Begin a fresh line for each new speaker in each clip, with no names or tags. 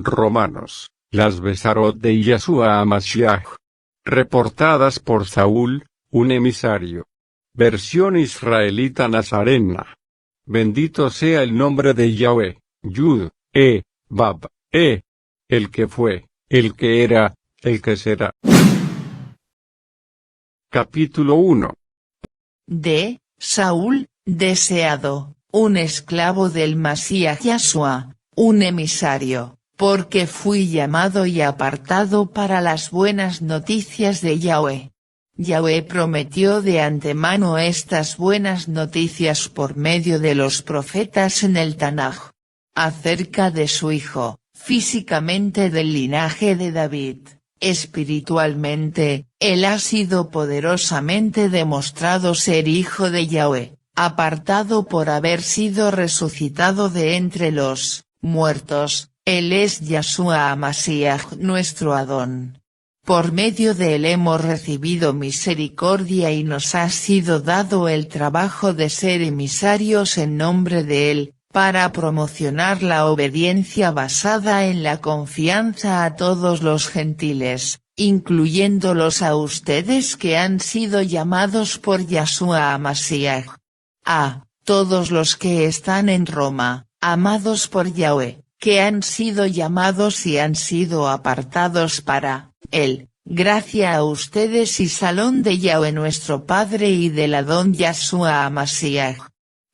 Romanos, las Besarot de Yahshua HaMashiach. Reportadas por Saúl, un emisario. Versión israelita nazarena. Bendito sea el nombre de Yahweh, Yud, Bab, el que fue, el que era, el que será. Capítulo 1.
De Saúl, deseado, un esclavo del Masías Yahshua, un emisario, porque fui llamado y apartado para las buenas noticias de Yahweh. Yahweh prometió de antemano estas buenas noticias por medio de los profetas en el Tanaj. Acerca de su hijo, físicamente del linaje de David, espiritualmente, él ha sido poderosamente demostrado ser hijo de Yahweh, apartado por haber sido resucitado de entre los muertos. Él es Yahshua HaMashiach nuestro Adón. Por medio de él hemos recibido misericordia y nos ha sido dado el trabajo de ser emisarios en nombre de él, para promocionar la obediencia basada en la confianza a todos los gentiles, incluyéndolos a ustedes que han sido llamados por Yahshua HaMashiach. A todos los que están en Roma, amados por Yahweh, que han sido llamados y han sido apartados para él, gracia a ustedes y salón de Yahweh nuestro Padre y del Adón Yahshua HaMashiach.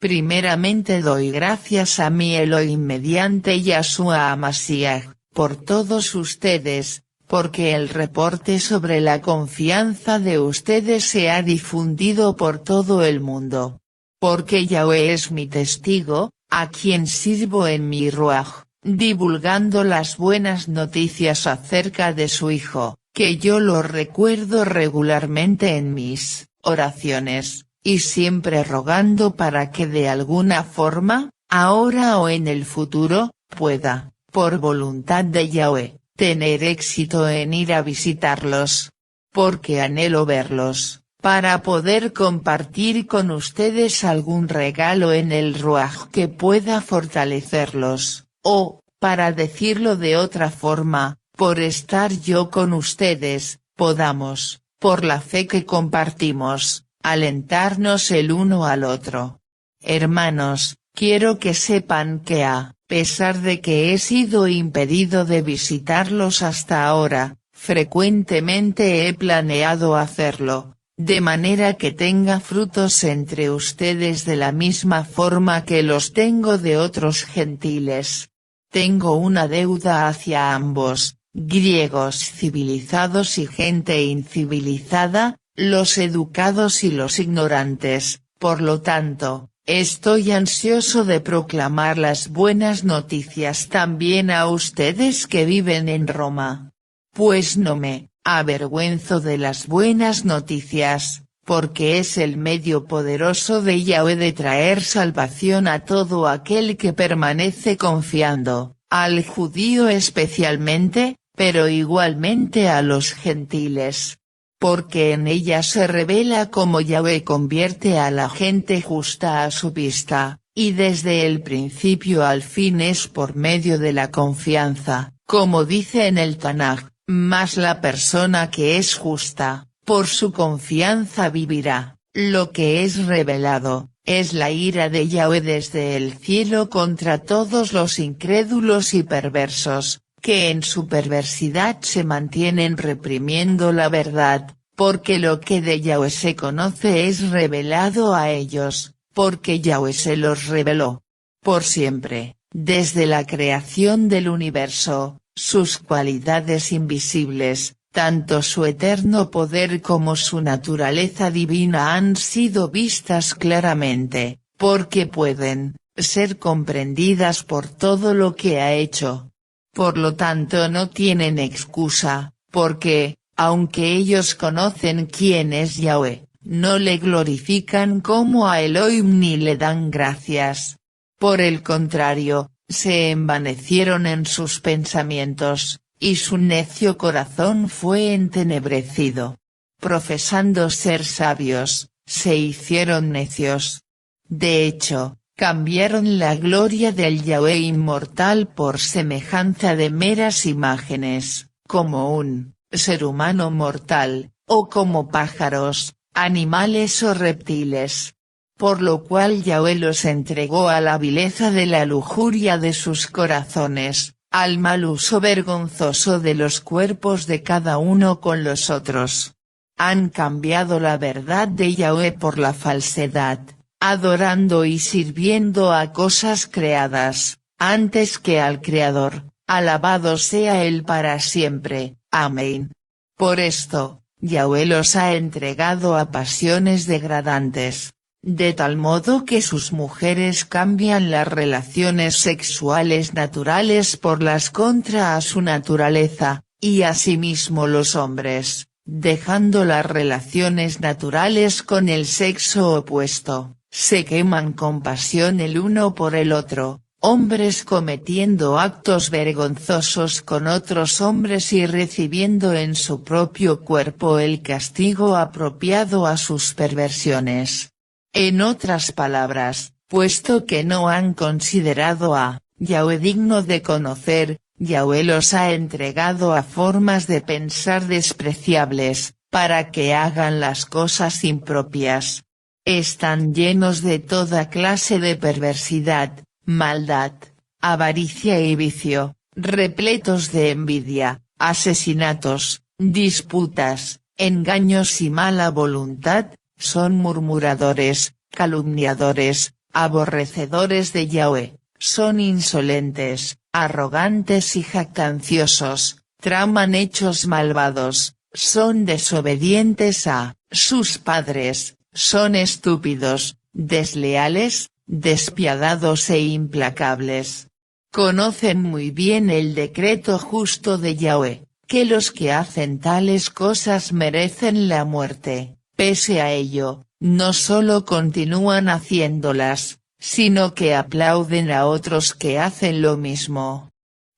Primeramente doy gracias a mi Elohim mediante Yahshua HaMashiach, por todos ustedes, porque el reporte sobre la confianza de ustedes se ha difundido por todo el mundo. Porque Yahweh es mi testigo, a quien sirvo en mi Ruach, divulgando las buenas noticias acerca de su hijo, que yo lo recuerdo regularmente en mis oraciones, y siempre rogando para que de alguna forma, ahora o en el futuro, pueda, por voluntad de Yahweh, tener éxito en ir a visitarlos. Porque anhelo verlos, para poder compartir con ustedes algún regalo en el Ruach que pueda fortalecerlos. O, para decirlo de otra forma, por estar yo con ustedes, podamos, por la fe que compartimos, alentarnos el uno al otro. Hermanos, quiero que sepan que a pesar de que he sido impedido de visitarlos hasta ahora, frecuentemente he planeado hacerlo, de manera que tenga frutos entre ustedes de la misma forma que los tengo de otros gentiles. Tengo una deuda hacia ambos, griegos civilizados y gente incivilizada, los educados y los ignorantes, por lo tanto, estoy ansioso de proclamar las buenas noticias también a ustedes que viven en Roma. Pues no me avergüenzo de las buenas noticias, porque es el medio poderoso de Yahweh de traer salvación a todo aquel que permanece confiando, al judío especialmente, pero igualmente a los gentiles. Porque en ella se revela cómo Yahweh convierte a la gente justa a su vista, y desde el principio al fin es por medio de la confianza, como dice en el Tanaj, mas la persona que es justa, por su confianza vivirá. Lo que es revelado, es la ira de Yahweh desde el cielo contra todos los incrédulos y perversos, que en su perversidad se mantienen reprimiendo la verdad, porque lo que de Yahweh se conoce es revelado a ellos, porque Yahweh se los reveló. Por siempre, desde la creación del universo, sus cualidades invisibles, tanto su eterno poder como su naturaleza divina han sido vistas claramente, porque pueden ser comprendidas por todo lo que ha hecho. Por lo tanto no tienen excusa, porque, aunque ellos conocen quién es Yahweh, no le glorifican como a Elohim ni le dan gracias. Por el contrario, se envanecieron en sus pensamientos, y su necio corazón fue entenebrecido. Profesando ser sabios, se hicieron necios. De hecho, cambiaron la gloria del Yahweh inmortal por semejanza de meras imágenes, como un ser humano mortal, o como pájaros, animales o reptiles. Por lo cual Yahweh los entregó a la vileza de la lujuria de sus corazones, al mal uso vergonzoso de los cuerpos de cada uno con los otros. Han cambiado la verdad de Yahweh por la falsedad, adorando y sirviendo a cosas creadas, antes que al Creador, alabado sea Él para siempre. Amén. Por esto, Yahweh los ha entregado a pasiones degradantes, de tal modo que sus mujeres cambian las relaciones sexuales naturales por las contra a su naturaleza, y asimismo los hombres, dejando las relaciones naturales con el sexo opuesto, se queman con pasión el uno por el otro, hombres cometiendo actos vergonzosos con otros hombres y recibiendo en su propio cuerpo el castigo apropiado a sus perversiones. En otras palabras, puesto que no han considerado a Yahweh digno de conocer, Yahweh los ha entregado a formas de pensar despreciables, para que hagan las cosas impropias. Están llenos de toda clase de perversidad, maldad, avaricia y vicio, repletos de envidia, asesinatos, disputas, engaños y mala voluntad. Son murmuradores, calumniadores, aborrecedores de Yahweh, son insolentes, arrogantes y jactanciosos, traman hechos malvados, son desobedientes a sus padres, son estúpidos, desleales, despiadados e implacables. Conocen muy bien el decreto justo de Yahweh, que los que hacen tales cosas merecen la muerte. Pese a ello, no solo continúan haciéndolas, sino que aplauden a otros que hacen lo mismo.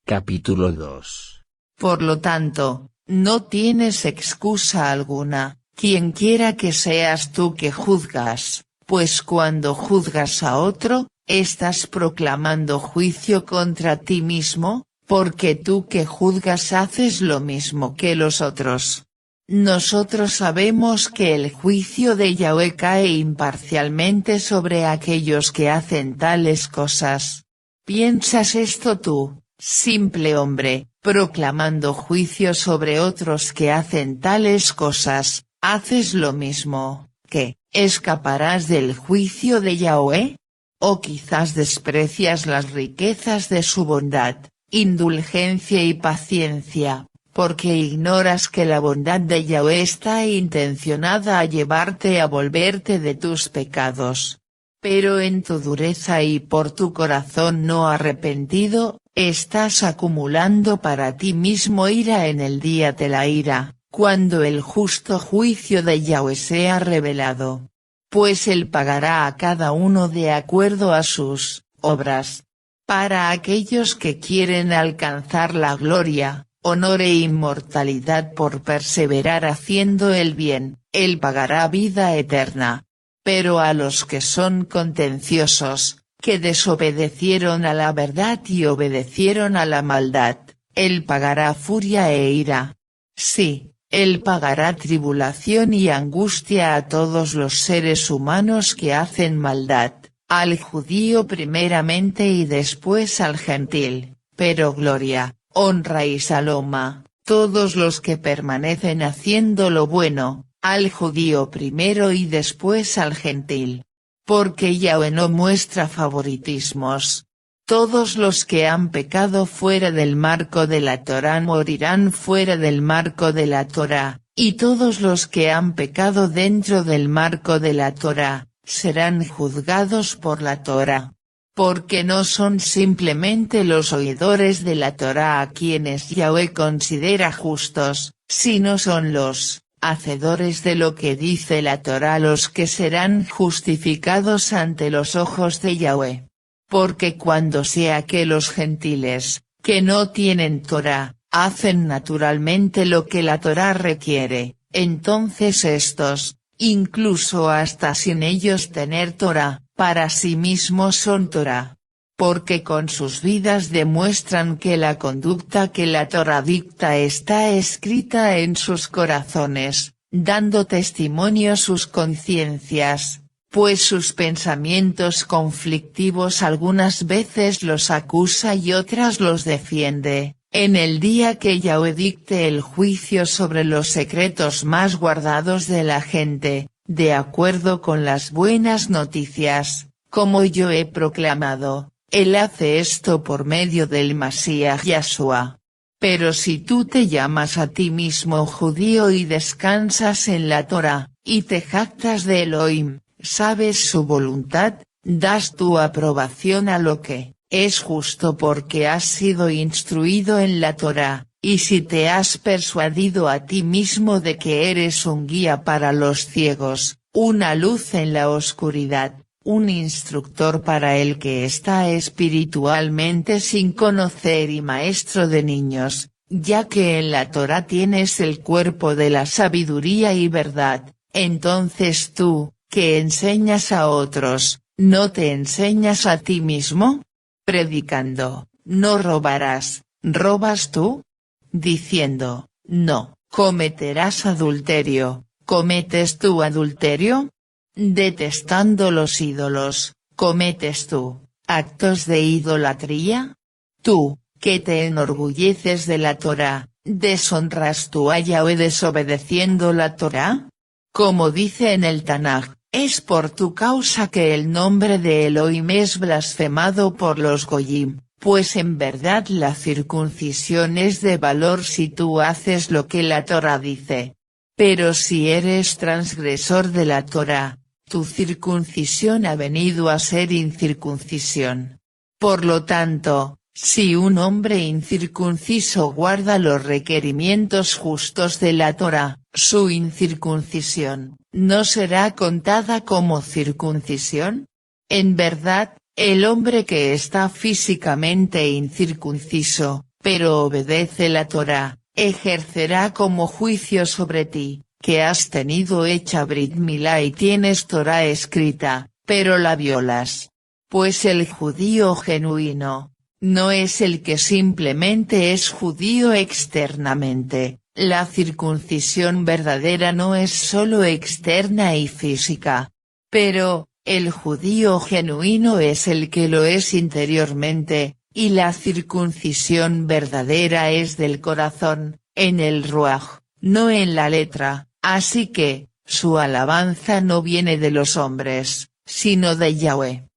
Capítulo 2.
Por lo tanto, no tienes excusa alguna, quienquiera que seas tú que juzgas, pues cuando juzgas a otro, estás proclamando juicio contra ti mismo, porque tú que juzgas haces lo mismo que los otros. Nosotros sabemos que el juicio de Yahweh cae imparcialmente sobre aquellos que hacen tales cosas. ¿Piensas esto tú, simple hombre, proclamando juicio sobre otros que hacen tales cosas, haces lo mismo, que escaparás del juicio de Yahweh? ¿O quizás desprecias las riquezas de su bondad, indulgencia y paciencia, porque ignoras que la bondad de Yahweh está intencionada a llevarte a volverte de tus pecados? Pero en tu dureza y por tu corazón no arrepentido, estás acumulando para ti mismo ira en el día de la ira, cuando el justo juicio de Yahweh sea revelado. Pues Él pagará a cada uno de acuerdo a sus obras. Para aquellos que quieren alcanzar la gloria, honor e inmortalidad por perseverar haciendo el bien, Él pagará vida eterna. Pero a los que son contenciosos, que desobedecieron a la verdad y obedecieron a la maldad, Él pagará furia e ira. Sí, Él pagará tribulación y angustia a todos los seres humanos que hacen maldad, al judío primeramente y después al gentil, pero gloria, honra y saloma, todos los que permanecen haciendo lo bueno, al judío primero y después al gentil. Porque Yahweh no muestra favoritismos. Todos los que han pecado fuera del marco de la Torá morirán fuera del marco de la Torá, y todos los que han pecado dentro del marco de la Torá, serán juzgados por la Torá. Porque no son simplemente los oidores de la Torá a quienes Yahweh considera justos, sino son los hacedores de lo que dice la Torá los que serán justificados ante los ojos de Yahweh. Porque cuando sea que los gentiles, que no tienen Torá, hacen naturalmente lo que la Torá requiere, entonces estos, incluso hasta sin ellos tener Torá, para sí mismos son Torá. Porque con sus vidas demuestran que la conducta que la Torá dicta está escrita en sus corazones, dando testimonio sus conciencias, pues sus pensamientos conflictivos algunas veces los acusa y otras los defiende. En el día que Yahweh dicte el juicio sobre los secretos más guardados de la gente, de acuerdo con las buenas noticias, como yo he proclamado, Él hace esto por medio del Masíach Yahshua. Pero si tú te llamas a ti mismo judío y descansas en la Torá, y te jactas de Elohim, sabes su voluntad, das tu aprobación a lo que es justo porque has sido instruido en la Torá, y si te has persuadido a ti mismo de que eres un guía para los ciegos, una luz en la oscuridad, un instructor para el que está espiritualmente sin conocer y maestro de niños, ya que en la Torá tienes el cuerpo de la sabiduría y verdad, entonces tú, que enseñas a otros, ¿no te enseñas a ti mismo? Predicando, no robarás, ¿robas tú? Diciendo, no, cometerás adulterio, ¿cometes tú adulterio? Detestando los ídolos, ¿cometes tú actos de idolatría? Tú, que te enorgulleces de la Torá, ¿deshonras tú a Yahweh desobedeciendo la Torá? Como dice en el Tanaj, es por tu causa que el nombre de Elohim es blasfemado por los Goyim, pues en verdad la circuncisión es de valor si tú haces lo que la Torá dice. Pero si eres transgresor de la Torá, tu circuncisión ha venido a ser incircuncisión. Por lo tanto, si un hombre incircunciso guarda los requerimientos justos de la Torá, su incircuncisión, ¿no será contada como circuncisión? En verdad, el hombre que está físicamente incircunciso, pero obedece la Torá, ejercerá como juicio sobre ti, que has tenido hecha Brit Milá y tienes Torá escrita, pero la violas. Pues el judío genuino, no es el que simplemente es judío externamente, la circuncisión verdadera no es solo externa y física. Pero, el judío genuino es el que lo es interiormente, y la circuncisión verdadera es del corazón, en el ruaj, no en la letra, así que, su alabanza no viene de los hombres, sino de Yahweh.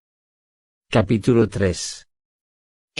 Capítulo 3.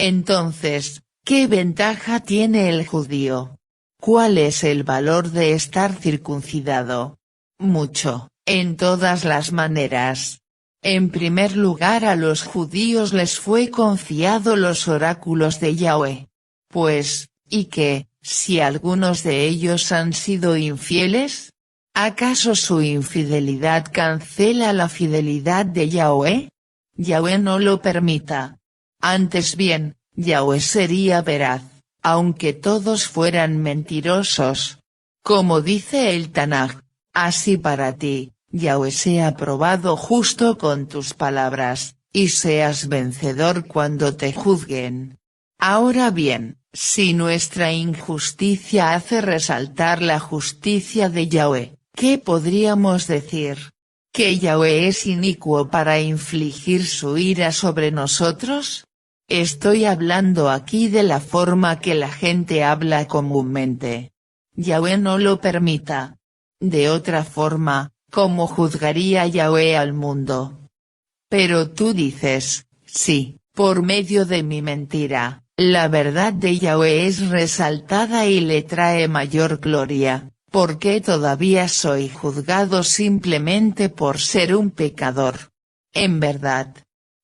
Entonces, ¿qué ventaja tiene el judío? ¿Cuál es el valor de estar circuncidado? Mucho, en todas las maneras. En primer lugar, a los judíos les fue confiado los oráculos de Yahweh. Pues, ¿y qué, si algunos de ellos han sido infieles? ¿Acaso su infidelidad cancela la fidelidad de Yahweh? Yahweh no lo permita. Antes bien, Yahweh sería veraz, aunque todos fueran mentirosos. Como dice el Tanaj, así para ti, Yahweh sea probado justo con tus palabras, y seas vencedor cuando te juzguen. Ahora bien, si nuestra injusticia hace resaltar la justicia de Yahweh, ¿qué podríamos decir? ¿Que Yahweh es inicuo para infligir su ira sobre nosotros? Estoy hablando aquí de la forma que la gente habla comúnmente. Yahweh no lo permita. De otra forma, ¿cómo juzgaría Yahweh al mundo? Pero tú dices, sí, por medio de mi mentira, la verdad de Yahweh es resaltada y le trae mayor gloria, porque todavía soy juzgado simplemente por ser un pecador. En verdad.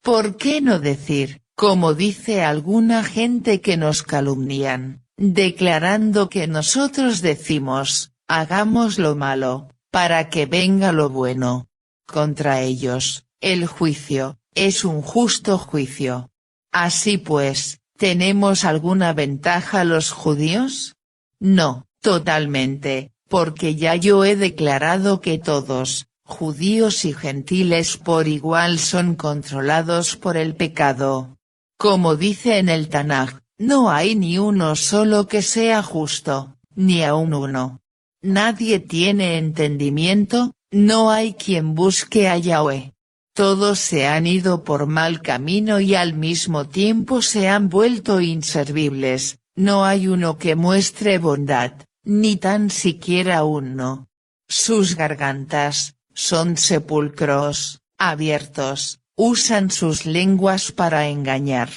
¿Por qué no decir, como dice alguna gente que nos calumnian, declarando que nosotros decimos, hagamos lo malo, para que venga lo bueno? Contra ellos, el juicio, es un justo juicio. Así pues, ¿tenemos alguna ventaja los judíos? No, totalmente, porque ya yo he declarado que todos, judíos y gentiles por igual son controlados por el pecado. Como dice en el Tanaj, no hay ni uno solo que sea justo, ni aun uno. Nadie tiene entendimiento, no hay quien busque a Yahweh. Todos se han ido por mal camino y al mismo tiempo se han vuelto inservibles, no hay uno que muestre bondad, ni tan siquiera uno. Sus gargantas son sepulcros abiertos, usan sus lenguas para engañar.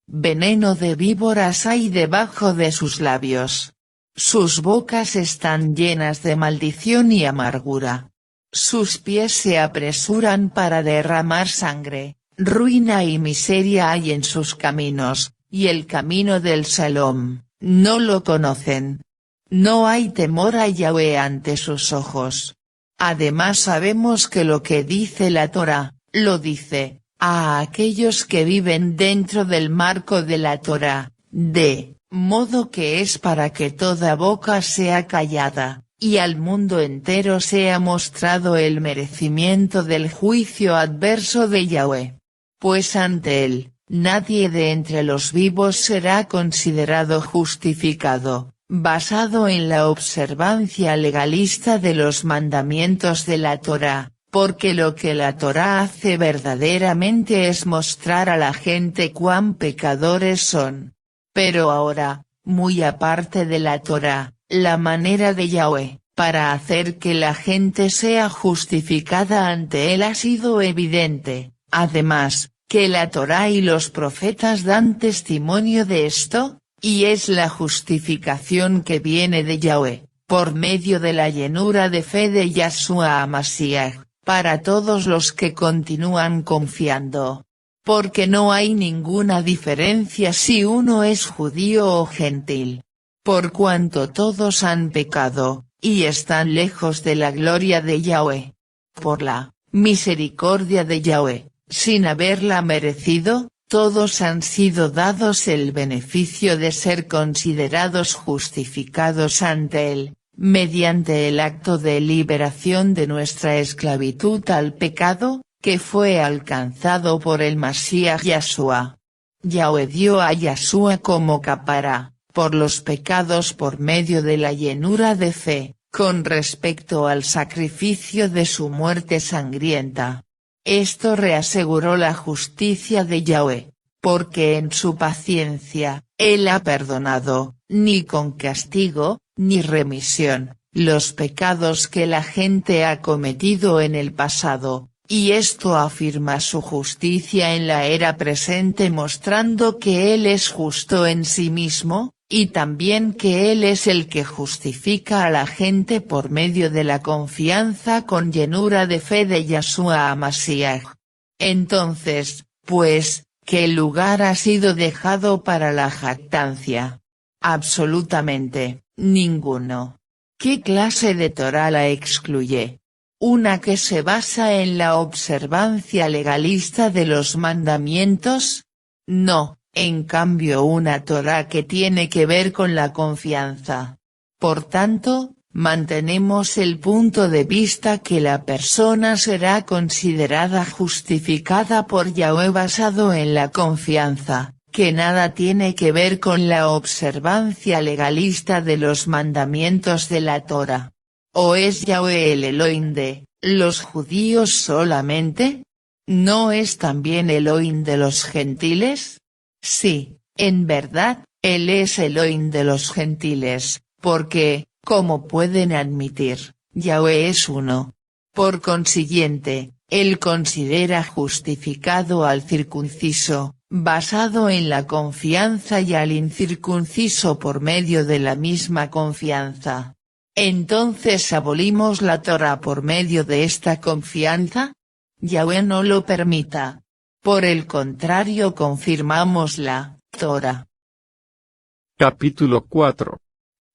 Veneno de víboras hay debajo de sus labios. Sus bocas están llenas de maldición y amargura. Sus pies se apresuran para derramar sangre, ruina y miseria hay en sus caminos, y el camino del Shalom, no lo conocen. No hay temor a Yahweh ante sus ojos. Además sabemos que lo que dice la Torá, lo dice, a aquellos que viven dentro del marco de la Torá, de modo que es para que toda boca sea callada, y al mundo entero sea mostrado el merecimiento del juicio adverso de Yahweh. Pues ante él, nadie de entre los vivos será considerado justificado, basado en la observancia legalista de los mandamientos de la Torá, porque lo que la Torá hace verdaderamente es mostrar a la gente cuán pecadores son. Pero ahora, muy aparte de la Torá, la manera de Yahweh, para hacer que la gente sea justificada ante él ha sido evidente, además, que la Torá y los profetas dan testimonio de esto, y es la justificación que viene de Yahweh, por medio de la llenura de fe de Yahshua HaMashiach, para todos los que continúan confiando. Porque no hay ninguna diferencia si uno es judío o gentil. Por cuanto todos han pecado, y están lejos de la gloria de Yahweh. Por la misericordia de Yahweh, sin haberla merecido, todos han sido dados el beneficio de ser considerados justificados ante él, mediante el acto de liberación de nuestra esclavitud al pecado, que fue alcanzado por el Mashiach Yahshua. Yahweh dio a Yahshua como capará, por los pecados por medio de la llenura de fe, con respecto al sacrificio de su muerte sangrienta. Esto reaseguró la justicia de Yahweh, porque en su paciencia, él ha perdonado, ni con castigo, ni remisión, los pecados que la gente ha cometido en el pasado, y esto afirma su justicia en la era presente mostrando que él es justo en sí mismo, y también que él es el que justifica a la gente por medio de la confianza con llenura de fe de Yahshua HaMashiach. Entonces, pues, ¿qué lugar ha sido dejado para la jactancia? Absolutamente, ninguno. ¿Qué clase de Torá la excluye? ¿Una que se basa en la observancia legalista de los mandamientos? No. En cambio una Torá que tiene que ver con la confianza. Por tanto, mantenemos el punto de vista que la persona será considerada justificada por Yahweh basado en la confianza, que nada tiene que ver con la observancia legalista de los mandamientos de la Torá. ¿O es Yahweh el Elohim de los judíos solamente? ¿No es también Elohim de los gentiles? Sí, en verdad, él es Elohim de los gentiles, porque, como pueden admitir, Yahweh es uno. Por consiguiente, él considera justificado al circunciso, basado en la confianza y al incircunciso por medio de la misma confianza. ¿Entonces abolimos la Torá por medio de esta confianza? Yahweh no lo permita. Por el contrario confirmamos la Torá.
Capítulo 4.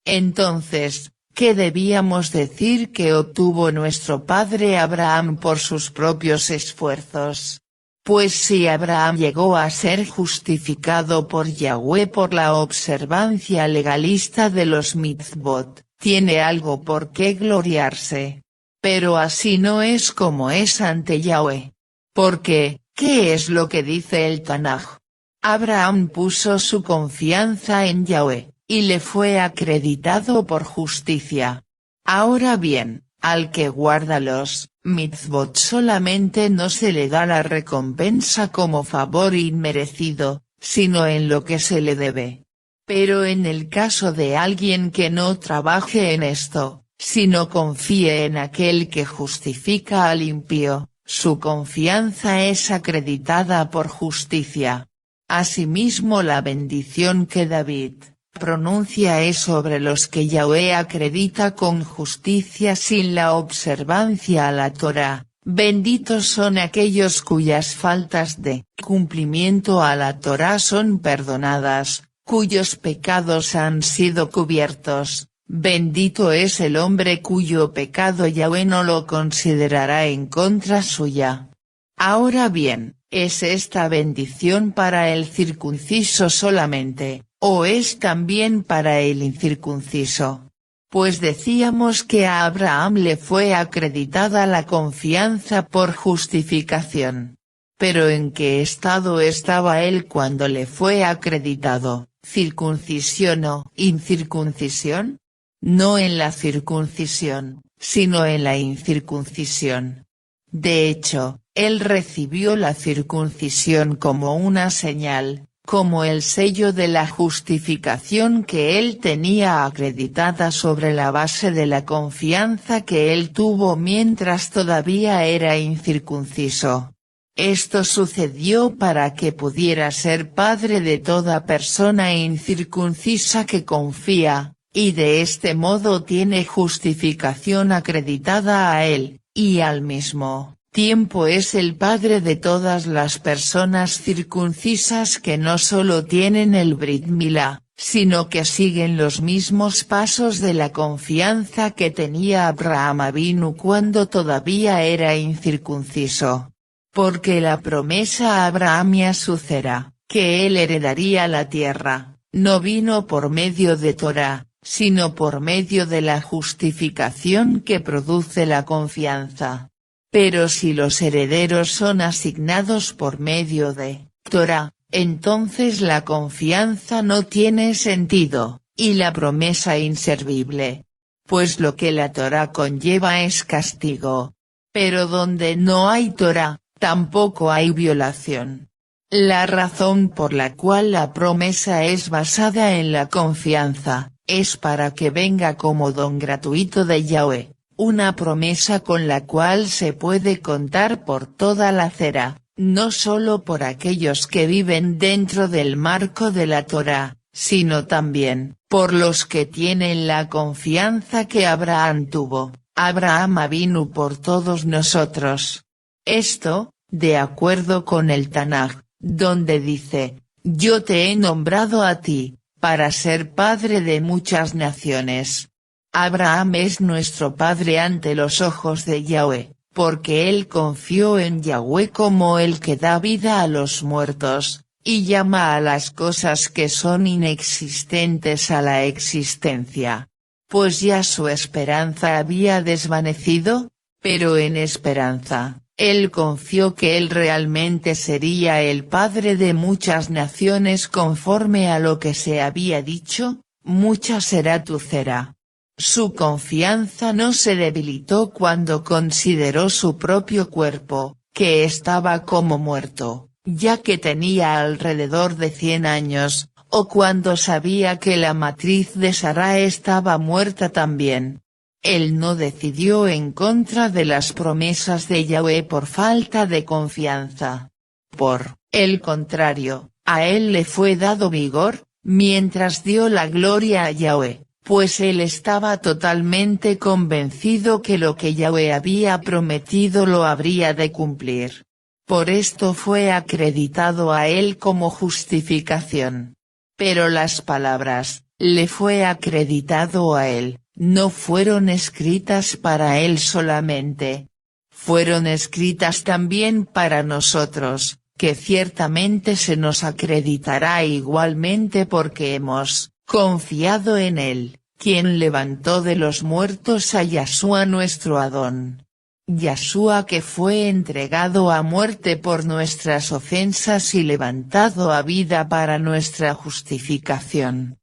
Entonces, ¿qué debíamos decir que obtuvo nuestro padre Abraham por sus propios esfuerzos? Pues si Abraham llegó a ser justificado por Yahweh por la observancia legalista de los mitzvot, tiene algo por qué gloriarse. Pero así no es como es ante Yahweh. Porque, ¿qué es lo que dice el Tanaj? Abraham puso su confianza en Yahweh, y le fue acreditado por justicia. Ahora bien, al que guarda los mitzvot solamente no se le da la recompensa como favor inmerecido, sino en lo que se le debe. Pero en el caso de alguien que no trabaje en esto, sino confíe en aquel que justifica al impío, su confianza es acreditada por justicia. Asimismo la bendición que David pronuncia es sobre los que Yahweh acredita con justicia sin la observancia a la Torá. Benditos son aquellos cuyas faltas de cumplimiento a la Torá son perdonadas, cuyos pecados han sido cubiertos. Bendito es el hombre cuyo pecado Yahweh no lo considerará en contra suya. Ahora bien, ¿es esta bendición para el circunciso solamente, o es también para el incircunciso? Pues decíamos que a Abraham le fue acreditada la confianza por justificación. Pero ¿en qué estado estaba él cuando le fue acreditado, circuncisión o incircuncisión? No en la circuncisión, sino en la incircuncisión. De hecho, él recibió la circuncisión como una señal, como el sello de la justificación que él tenía acreditada sobre la base de la confianza que él tuvo mientras todavía era incircunciso. Esto sucedió para que pudiera ser padre de toda persona incircuncisa que confía, y de este modo tiene justificación acreditada a él, y al mismo tiempo es el padre de todas las personas circuncisas que no solo tienen el Brit Milá, sino que siguen los mismos pasos de la confianza que tenía Abraham Avinu cuando todavía era incircunciso. Porque la promesa a Abraham y a su Zera, que él heredaría la tierra, no vino por medio de Torá, sino por medio de la justificación que produce la confianza. Pero si los herederos son asignados por medio de Torá, entonces la confianza no tiene sentido, y la promesa inservible. Pues lo que la Torá conlleva es castigo. Pero donde no hay Torá, tampoco hay violación. La razón por la cual la promesa es basada en la confianza, es para que venga como don gratuito de Yahweh, una promesa con la cual se puede contar por toda la Zera, no solo por aquellos que viven dentro del marco de la Torá, sino también por los que tienen la confianza que Abraham tuvo, Abraham Avinu por todos nosotros. Esto, de acuerdo con el Tanaj, donde dice, yo te he nombrado a ti, para ser padre de muchas naciones. Abraham es nuestro padre ante los ojos de Yahweh, porque él confió en Yahweh como el que da vida a los muertos, y llama a las cosas que son inexistentes a la existencia. Pues ya su esperanza había desvanecido, pero en esperanza, él confió que él realmente sería el padre de muchas naciones conforme a lo que se había dicho, mucha será tu Zera. Su confianza no se debilitó cuando consideró su propio cuerpo, que estaba como muerto, ya que tenía alrededor de 100 años, o cuando sabía que la matriz de Sará estaba muerta también. Él no decidió en contra de las promesas de Yahweh por falta de confianza. Por el contrario, a él le fue dado vigor, mientras dio la gloria a Yahweh, pues él estaba totalmente convencido que lo que Yahweh había prometido lo habría de cumplir. Por esto fue acreditado a él como justificación. Pero las palabras, le fue acreditado a él, no fueron escritas para él solamente. Fueron escritas también para nosotros, que ciertamente se nos acreditará igualmente porque hemos confiado en él, quien levantó de los muertos a Yashua nuestro Adón. Yashua que fue entregado a muerte por nuestras ofensas y levantado a vida para nuestra justificación.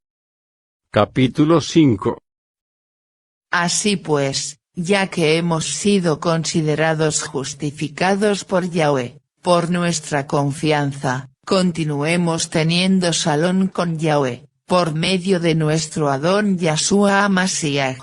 Capítulo 5.
Así pues, ya que hemos sido considerados justificados por Yahweh, por nuestra confianza, continuemos teniendo shalom con Yahweh, por medio de nuestro Adón Yashua HaMashiach.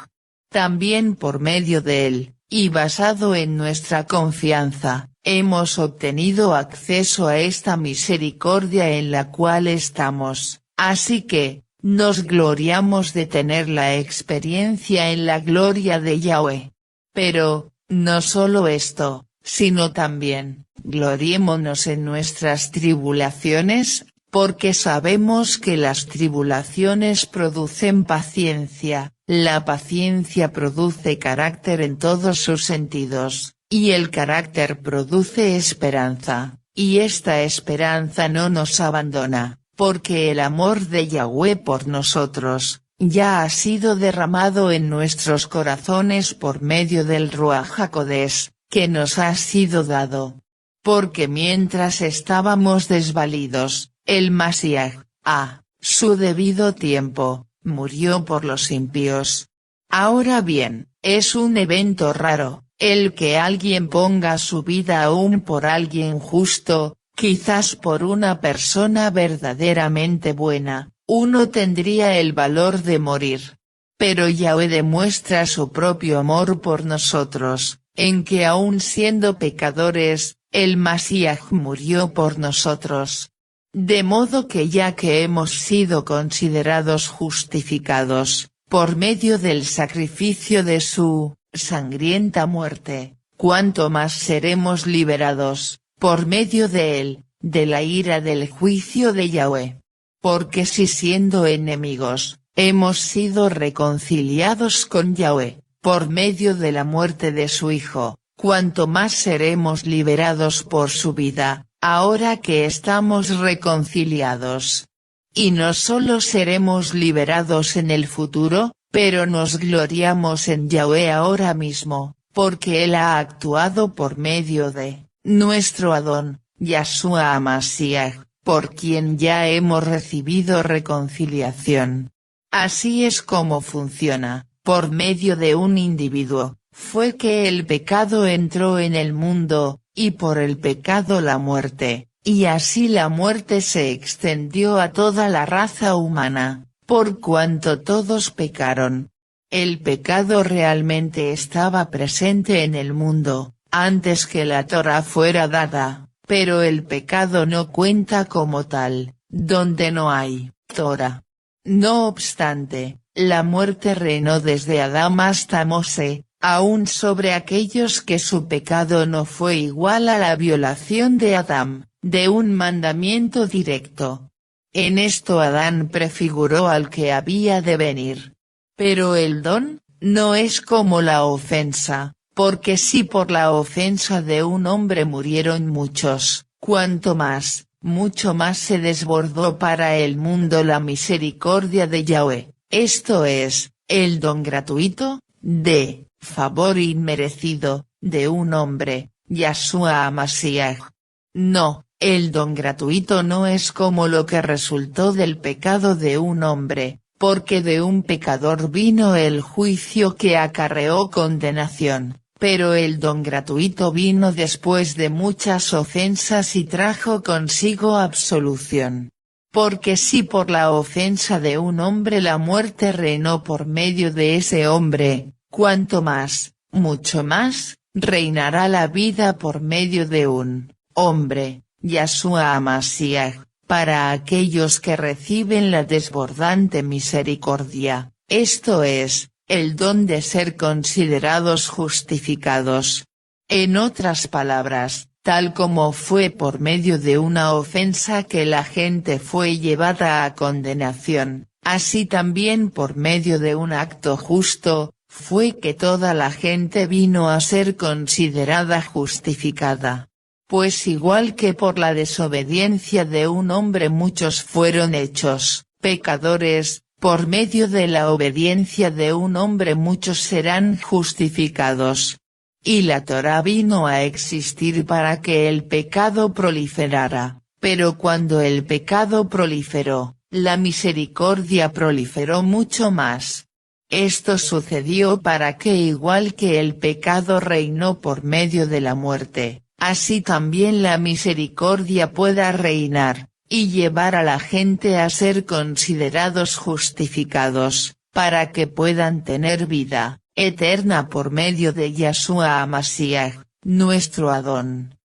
También por medio de él, y basado en nuestra confianza, hemos obtenido acceso a esta misericordia en la cual estamos, así que, nos gloriamos de tener la experiencia en la gloria de Yahweh. Pero, no solo esto, sino también, gloriémonos en nuestras tribulaciones, porque sabemos que las tribulaciones producen paciencia, la paciencia produce carácter en todos sus sentidos, y el carácter produce esperanza, y esta esperanza no nos abandona, porque el amor de Yahweh por nosotros, ya ha sido derramado en nuestros corazones por medio del Ruach HaKodesh, que nos ha sido dado. Porque mientras estábamos desvalidos, el Mashiach, a su debido tiempo, murió por los impíos. Ahora bien, es un evento raro, el que alguien ponga su vida aún por alguien justo, quizás por una persona verdaderamente buena, uno tendría el valor de morir. Pero Yahweh demuestra su propio amor por nosotros, en que aun siendo pecadores, el Mashiach murió por nosotros. De modo que ya que hemos sido considerados justificados, por medio del sacrificio de su sangrienta muerte, cuánto más seremos liberados, por medio de él, de la ira del juicio de Yahweh. Porque si siendo enemigos, hemos sido reconciliados con Yahweh, por medio de la muerte de su Hijo, cuánto más seremos liberados por su vida, ahora que estamos reconciliados. Y no solo seremos liberados en el futuro, pero nos gloriamos en Yahweh ahora mismo, porque él ha actuado por medio de nuestro Adón, Yashua HaMashiach, por quien ya hemos recibido reconciliación. Así es como funciona, por medio de un individuo, fue que el pecado entró en el mundo, y por el pecado la muerte, y así la muerte se extendió a toda la raza humana, por cuanto todos pecaron. El pecado realmente estaba presente en el mundo, antes que la Torá fuera dada, pero el pecado no cuenta como tal, donde no hay Torá. No obstante, la muerte reinó desde Adán hasta Mosé, aún sobre aquellos que su pecado no fue igual a la violación de Adán, de un mandamiento directo. En esto Adán prefiguró al que había de venir. Pero el don, no es como la ofensa, porque si por la ofensa de un hombre murieron muchos, cuanto más, mucho más se desbordó para el mundo la misericordia de Yahweh, esto es, el don gratuito, de favor inmerecido, de un hombre, Yashua HaMashiach. No, el don gratuito no es como lo que resultó del pecado de un hombre, porque de un pecador vino el juicio que acarreó condenación, pero el don gratuito vino después de muchas ofensas y trajo consigo absolución. Porque si por la ofensa de un hombre la muerte reinó por medio de ese hombre, cuanto más, mucho más, reinará la vida por medio de un hombre, Yashua HaMashiach, para aquellos que reciben la desbordante misericordia, esto es, el don de ser considerados justificados. En otras palabras, tal como fue por medio de una ofensa que la gente fue llevada a condenación, así también por medio de un acto justo, fue que toda la gente vino a ser considerada justificada. Pues igual que por la desobediencia de un hombre muchos fueron hechos pecadores, Por medio de la obediencia de un hombre muchos serán justificados. Y la Torá vino a existir para que el pecado proliferara, pero cuando el pecado proliferó, la misericordia proliferó mucho más. Esto sucedió para que igual que el pecado reinó por medio de la muerte, así también la misericordia pueda reinar, y llevar a la gente a ser considerados justificados, para que puedan tener vida eterna por medio de Yahshua HaMashiach, nuestro Adón.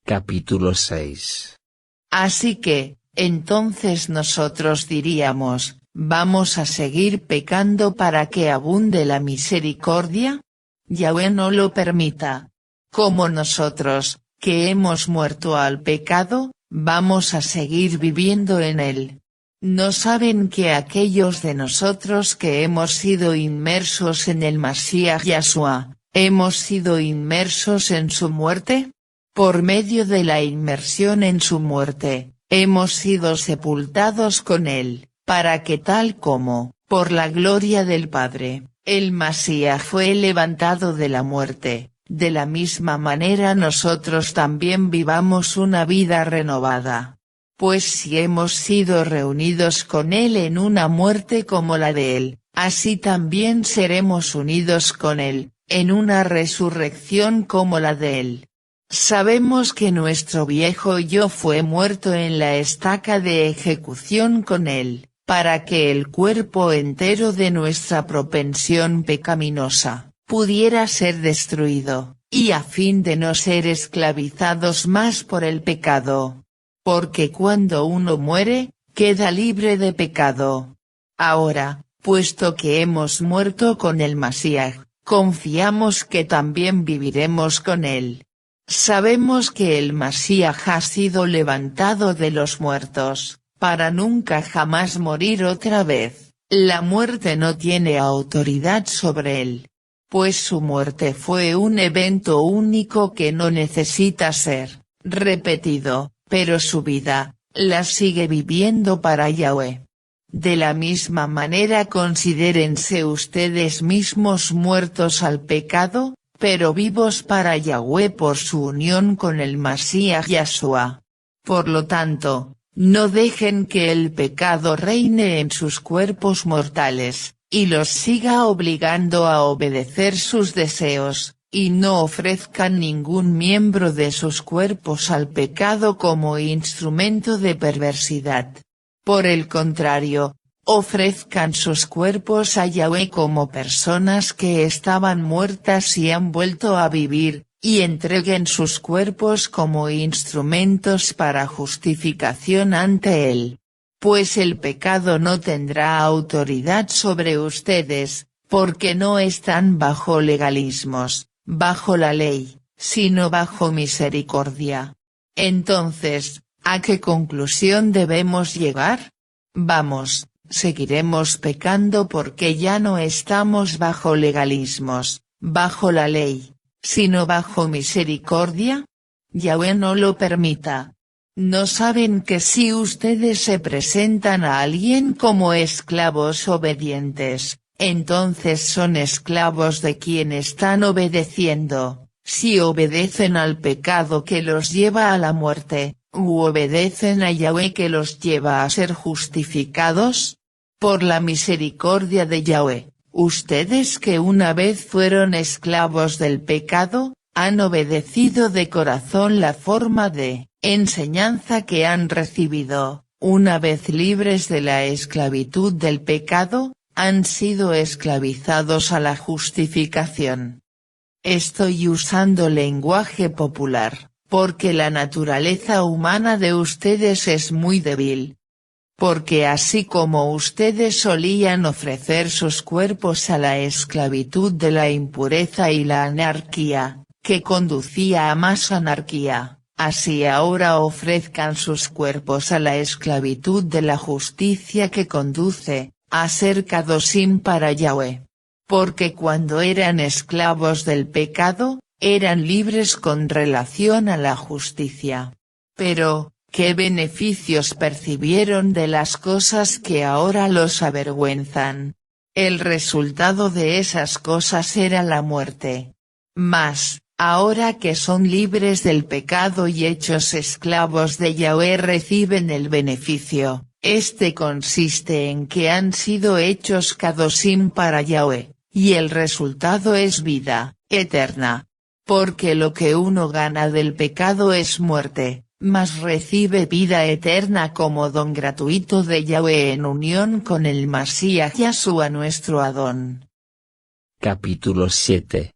Capítulo 6.
Así que, entonces nosotros diríamos, ¿vamos a seguir pecando para que abunde la misericordia? Yahweh no lo permita. Como nosotros, que hemos muerto al pecado, vamos a seguir viviendo en él. ¿No saben que aquellos de nosotros que hemos sido inmersos en el Mashiach Yahshua, hemos sido inmersos en su muerte? Por medio de la inmersión en su muerte, hemos sido sepultados con él, para que tal como, por la gloria del Padre, el Mashiach fue levantado de la muerte, de la misma manera nosotros también vivamos una vida renovada. Pues si hemos sido reunidos con él en una muerte como la de él, así también seremos unidos con él, en una resurrección como la de él. Sabemos que nuestro viejo yo fue muerto en la estaca de ejecución con él, para que el cuerpo entero de nuestra propensión pecaminosa pudiera ser destruido, y a fin de no ser esclavizados más por el pecado. Porque cuando uno muere, queda libre de pecado. Ahora, puesto que hemos muerto con el Mashiach, confiamos que también viviremos con él. Sabemos que el Mashiach ha sido levantado de los muertos, para nunca jamás morir otra vez. La muerte no tiene autoridad sobre él, pues su muerte fue un evento único que no necesita ser repetido, pero su vida, la sigue viviendo para Yahweh. De la misma manera considérense ustedes mismos muertos al pecado, pero vivos para Yahweh por su unión con el Mashiach Yahshua. Por lo tanto, no dejen que el pecado reine en sus cuerpos mortales, y los siga obligando a obedecer sus deseos, y no ofrezcan ningún miembro de sus cuerpos al pecado como instrumento de perversidad. Por el contrario, ofrezcan sus cuerpos a Yahweh como personas que estaban muertas y han vuelto a vivir, y entreguen sus cuerpos como instrumentos para justificación ante él. Pues el pecado no tendrá autoridad sobre ustedes, porque no están bajo legalismos, bajo la ley, sino bajo misericordia. Entonces, ¿a qué conclusión debemos llegar? Vamos, seguiremos pecando porque ya no estamos bajo legalismos, bajo la ley, sino bajo misericordia. Yahweh no lo permita. ¿No saben que si ustedes se presentan a alguien como esclavos obedientes, entonces son esclavos de quien están obedeciendo, si obedecen al pecado que los lleva a la muerte, u obedecen a Yahweh que los lleva a ser justificados? Por la misericordia de Yahweh, ustedes que una vez fueron esclavos del pecado, han obedecido de corazón la forma de enseñanza que han recibido, una vez libres de la esclavitud del pecado, han sido esclavizados a la justificación. Estoy usando lenguaje popular, porque la naturaleza humana de ustedes es muy débil. Porque así como ustedes solían ofrecer sus cuerpos a la esclavitud de la impureza y la anarquía, que conducía a más anarquía, así ahora ofrezcan sus cuerpos a la esclavitud de la justicia que conduce a ser Kadoshim para Yahweh. Porque cuando eran esclavos del pecado, eran libres con relación a la justicia. Pero, ¿Qué beneficios percibieron de las cosas que ahora los avergüenzan? El resultado de esas cosas era la muerte. Mas, ahora que son libres del pecado y hechos esclavos de Yahweh reciben el beneficio. Este consiste en que han sido hechos kadoshim para Yahweh, y el resultado es vida eterna. Porque lo que uno gana del pecado es muerte, mas recibe vida eterna como don gratuito de Yahweh en unión con el Mashiach Yahshua nuestro Adón.
Capítulo 7.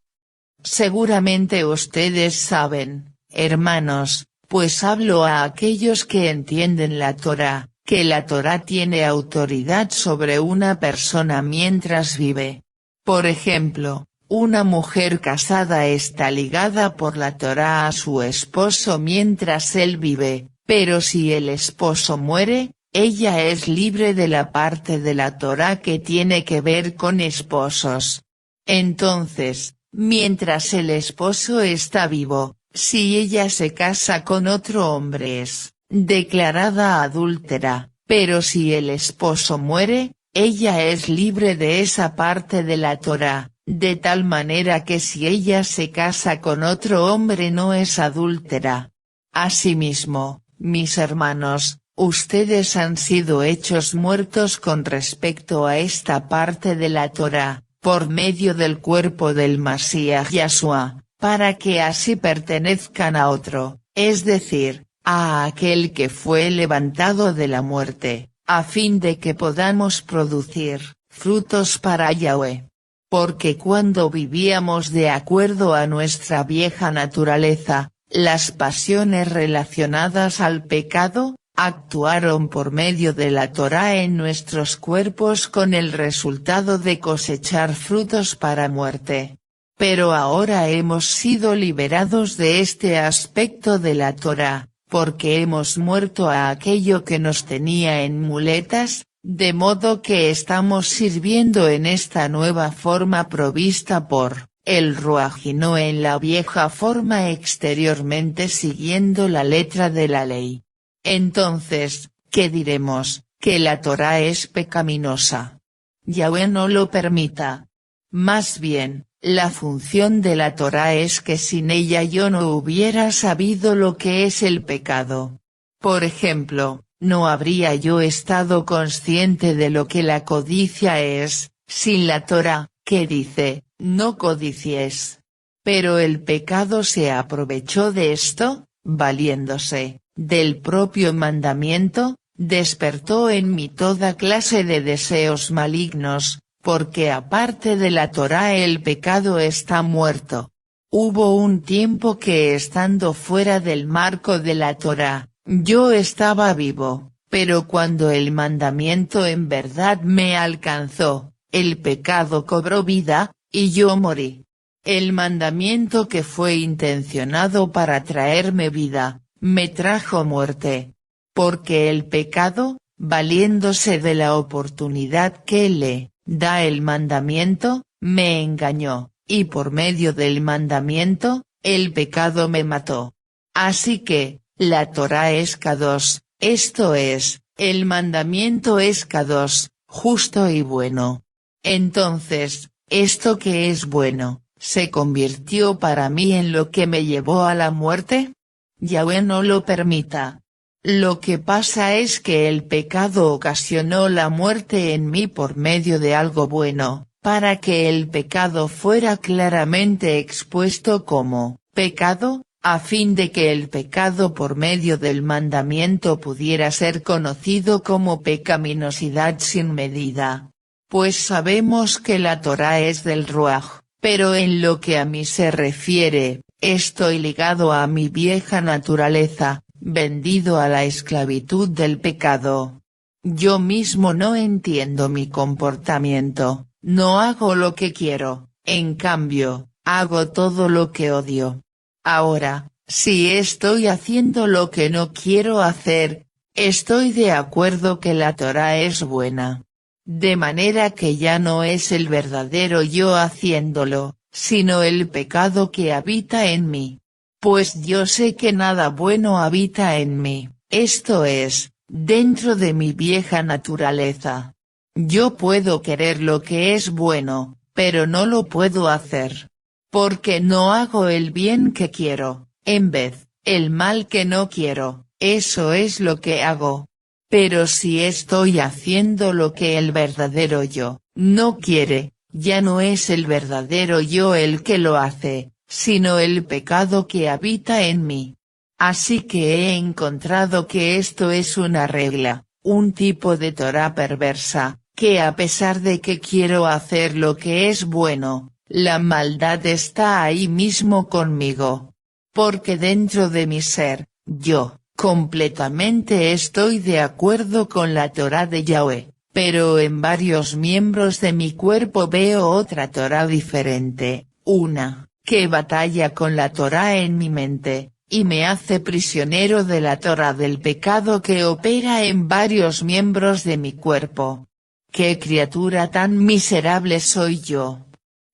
Seguramente ustedes saben, hermanos, pues hablo a aquellos que entienden la Torá, que la Torá tiene autoridad sobre una persona mientras vive. Por ejemplo, una mujer casada está ligada por la Torá a su esposo mientras él vive, pero si el esposo muere, ella es libre de la parte de la Torá que tiene que ver con esposos. Entonces, mientras el esposo está vivo, si ella se casa con otro hombre es declarada adúltera, pero si el esposo muere, ella es libre de esa parte de la Torá, de tal manera que si ella se casa con otro hombre no es adúltera. Asimismo, mis hermanos, ustedes han sido hechos muertos con respecto a esta parte de la Torá, por medio del cuerpo del Mashiach Yahshua, para que así pertenezcan a otro, es decir, a aquel que fue levantado de la muerte, a fin de que podamos producir frutos para Yahweh. Porque cuando vivíamos de acuerdo a nuestra vieja naturaleza, las pasiones relacionadas al pecado, actuaron por medio de la Torá en nuestros cuerpos con el resultado de cosechar frutos para muerte. Pero ahora hemos sido liberados de este aspecto de la Torá, porque hemos muerto a aquello que nos tenía en muletas, de modo que estamos sirviendo en esta nueva forma provista por el Ruaj y no en la vieja forma exteriormente siguiendo la letra de la ley. Entonces, ¿qué diremos? ¿Que la Torá es pecaminosa? Yahweh no lo permita. Más bien, la función de la Torá es que sin ella yo no hubiera sabido lo que es el pecado. Por ejemplo, no habría yo estado consciente de lo que la codicia es, sin la Torá, que dice, no codicies. Pero el pecado se aprovechó de esto, valiéndose del propio mandamiento, despertó en mí toda clase de deseos malignos, porque aparte de la Torá el pecado está muerto. Hubo un tiempo que estando fuera del marco de la Torá, yo estaba vivo, pero cuando el mandamiento en verdad me alcanzó, el pecado cobró vida, y yo morí. El mandamiento que fue intencionado para traerme vida, me trajo muerte. Porque el pecado, valiéndose de la oportunidad que le da el mandamiento, me engañó, y por medio del mandamiento, el pecado me mató. Así que, la Torá es kadosh, esto es, el mandamiento es kadosh, justo y bueno. Entonces, esto que es bueno, ¿se convirtió para mí en lo que me llevó a la muerte? Yahweh no lo permita. Lo que pasa es que el pecado ocasionó la muerte en mí por medio de algo bueno, para que el pecado fuera claramente expuesto como pecado, a fin de que el pecado por medio del mandamiento pudiera ser conocido como pecaminosidad sin medida. Pues sabemos que la Torá es del Ruaj, pero en lo que a mí se refiere, estoy ligado a mi vieja naturaleza, vendido a la esclavitud del pecado. Yo mismo no entiendo mi comportamiento, no hago lo que quiero, en cambio, hago todo lo que odio. Ahora, si estoy haciendo lo que no quiero hacer, estoy de acuerdo que la Torá es buena. De manera que ya no es el verdadero yo haciéndolo, sino el pecado que habita en mí. Pues yo sé que nada bueno habita en mí, esto es, dentro de mi vieja naturaleza. Yo puedo querer lo que es bueno, pero no lo puedo hacer. Porque no hago el bien que quiero, en vez, el mal que no quiero, eso es lo que hago. Pero si estoy haciendo lo que el verdadero yo no quiere, ya no es el verdadero yo el que lo hace, sino el pecado que habita en mí. Así que he encontrado que esto es una regla, un tipo de Torá perversa, que a pesar de que quiero hacer lo que es bueno, la maldad está ahí mismo conmigo. Porque dentro de mi ser, yo, completamente estoy de acuerdo con la Torá de Yahweh, pero en varios miembros de mi cuerpo veo otra Torá diferente, una, que batalla con la Torá en mi mente, y me hace prisionero de la Torá del pecado que opera en varios miembros de mi cuerpo. ¡Qué criatura tan miserable soy yo!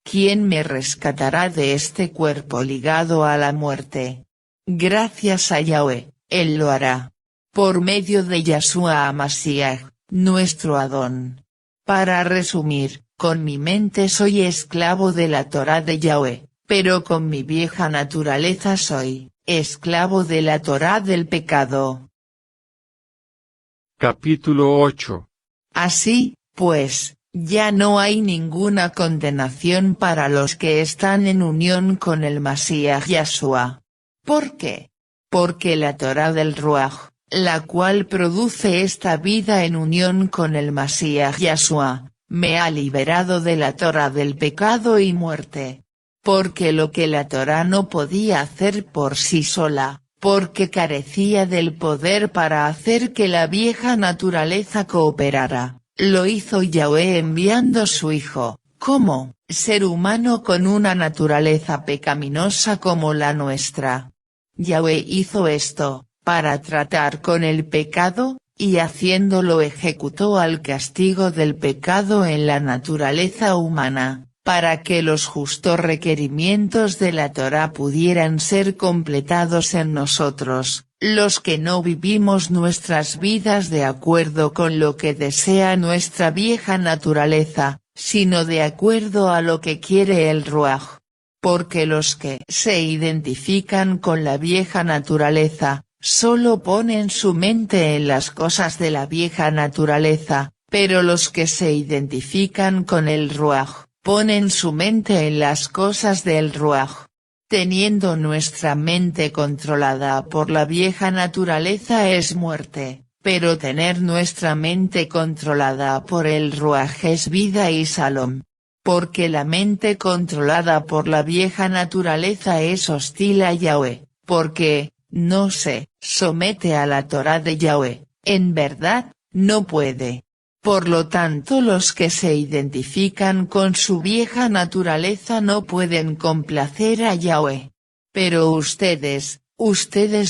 ¿Quién me rescatará de este cuerpo ligado a la muerte? Gracias a Yahweh, Él lo hará. Por medio de Yahshua HaMashiach, nuestro Adón. Para resumir, con mi mente soy esclavo de la Torá de Yahweh, pero con mi vieja naturaleza soy esclavo de la Torá del pecado.
Capítulo 8.
Así, pues, ya no hay ninguna condenación para los que están en unión con el Mashiach Yahshua. ¿Por qué? Porque la Torá del Ruach, la cual produce esta vida en unión con el Mashiach Yahshua, me ha liberado de la Torá del pecado y muerte. Porque lo que la Torá no podía hacer por sí sola, porque carecía del poder para hacer que la vieja naturaleza cooperara, lo hizo Yahweh enviando su Hijo, como ser humano con una naturaleza pecaminosa como la nuestra. Yahweh hizo esto, para tratar con el pecado, y haciéndolo ejecutó al castigo del pecado en la naturaleza humana, para que los justos requerimientos de la Torá pudieran ser completados en nosotros, los que no vivimos nuestras vidas de acuerdo con lo que desea nuestra vieja naturaleza, sino de acuerdo a lo que quiere el Ruach. Porque los que se identifican con la vieja naturaleza, solo ponen su mente en las cosas de la vieja naturaleza, pero los que se identifican con el Ruach, ponen su mente en las cosas del Ruach. Teniendo nuestra mente controlada por la vieja naturaleza es muerte, pero tener nuestra mente controlada por el Ruach es vida y salom. Porque la mente controlada por la vieja naturaleza es hostil a Yahweh, porque no se somete a la Torá de Yahweh, en verdad, no puede. Por lo tanto los que se identifican con su vieja naturaleza no pueden complacer a Yahweh. Pero ustedes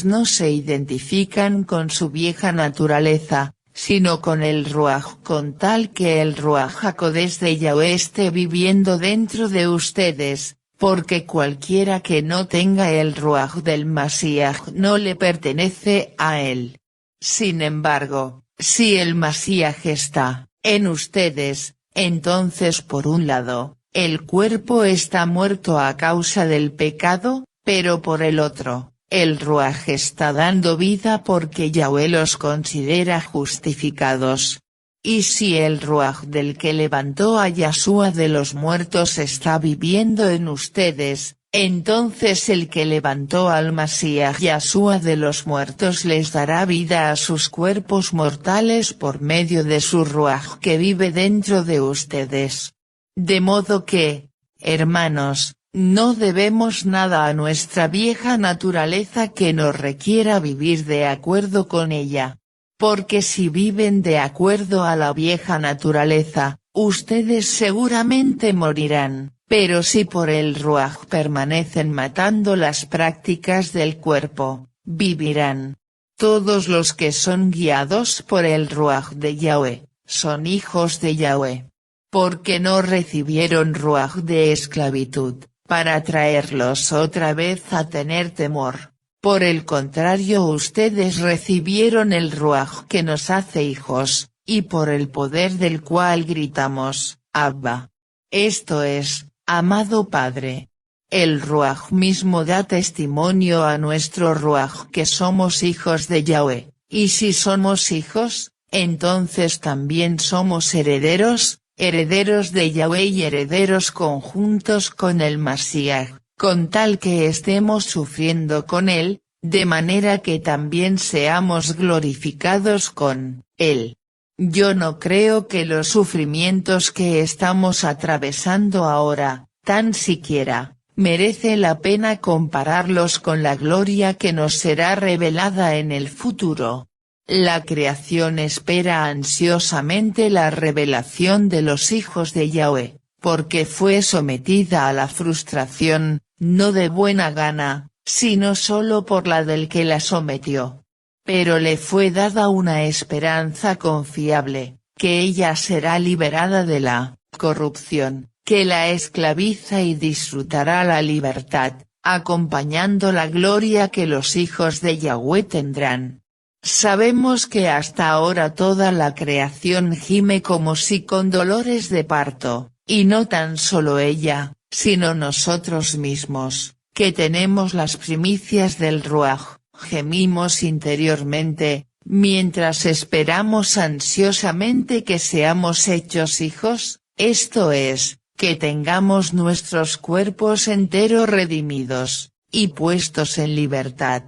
no se identifican con su vieja naturaleza, sino con el Ruach con tal que el Ruach HaKodesh de Yahweh esté viviendo dentro de ustedes, porque cualquiera que no tenga el Ruach del Mashiach no le pertenece a él. Sin embargo, si el Mashiach está en ustedes, entonces por un lado, el cuerpo está muerto a causa del pecado, pero por el otro, el Ruach está dando vida porque Yahweh los considera justificados. Y si el Ruach del que levantó a Yahshua de los muertos está viviendo en ustedes, entonces el que levantó al Mashiach Yahshua de los muertos les dará vida a sus cuerpos mortales por medio de su Ruach que vive dentro de ustedes. De modo que, hermanos, no debemos nada a nuestra vieja naturaleza que nos requiera vivir de acuerdo con ella. Porque si viven de acuerdo a la vieja naturaleza, ustedes seguramente morirán. Pero si por el Ruach permanecen matando las prácticas del cuerpo, vivirán. Todos los que son guiados por el Ruach de Yahweh, son hijos de Yahweh. Porque no recibieron Ruach de esclavitud, para traerlos otra vez a tener temor. Por el contrario, ustedes recibieron el Ruaj que nos hace hijos, y por el poder del cual gritamos, Abba. Esto es, amado Padre. El Ruaj mismo da testimonio a nuestro Ruaj que somos hijos de Yahweh, y si somos hijos, entonces también somos herederos, herederos de Yahweh y herederos conjuntos con el Mashiach, con tal que estemos sufriendo con él, de manera que también seamos glorificados con él. Yo no creo que los sufrimientos que estamos atravesando ahora, tan siquiera, merece la pena compararlos con la gloria que nos será revelada en el futuro. La creación espera ansiosamente la revelación de los hijos de Yahweh, porque fue sometida a la frustración, no de buena gana, sino solo por la del que la sometió. Pero le fue dada una esperanza confiable, que ella será liberada de la corrupción que la esclaviza y disfrutará la libertad, acompañando la gloria que los hijos de Yahweh tendrán. Sabemos que hasta ahora toda la creación gime como si con dolores de parto, y no tan solo ella, sino nosotros mismos, que tenemos las primicias del Ruaj, gemimos interiormente, mientras esperamos ansiosamente que seamos hechos hijos, esto es, que tengamos nuestros cuerpos enteros redimidos, y puestos en libertad.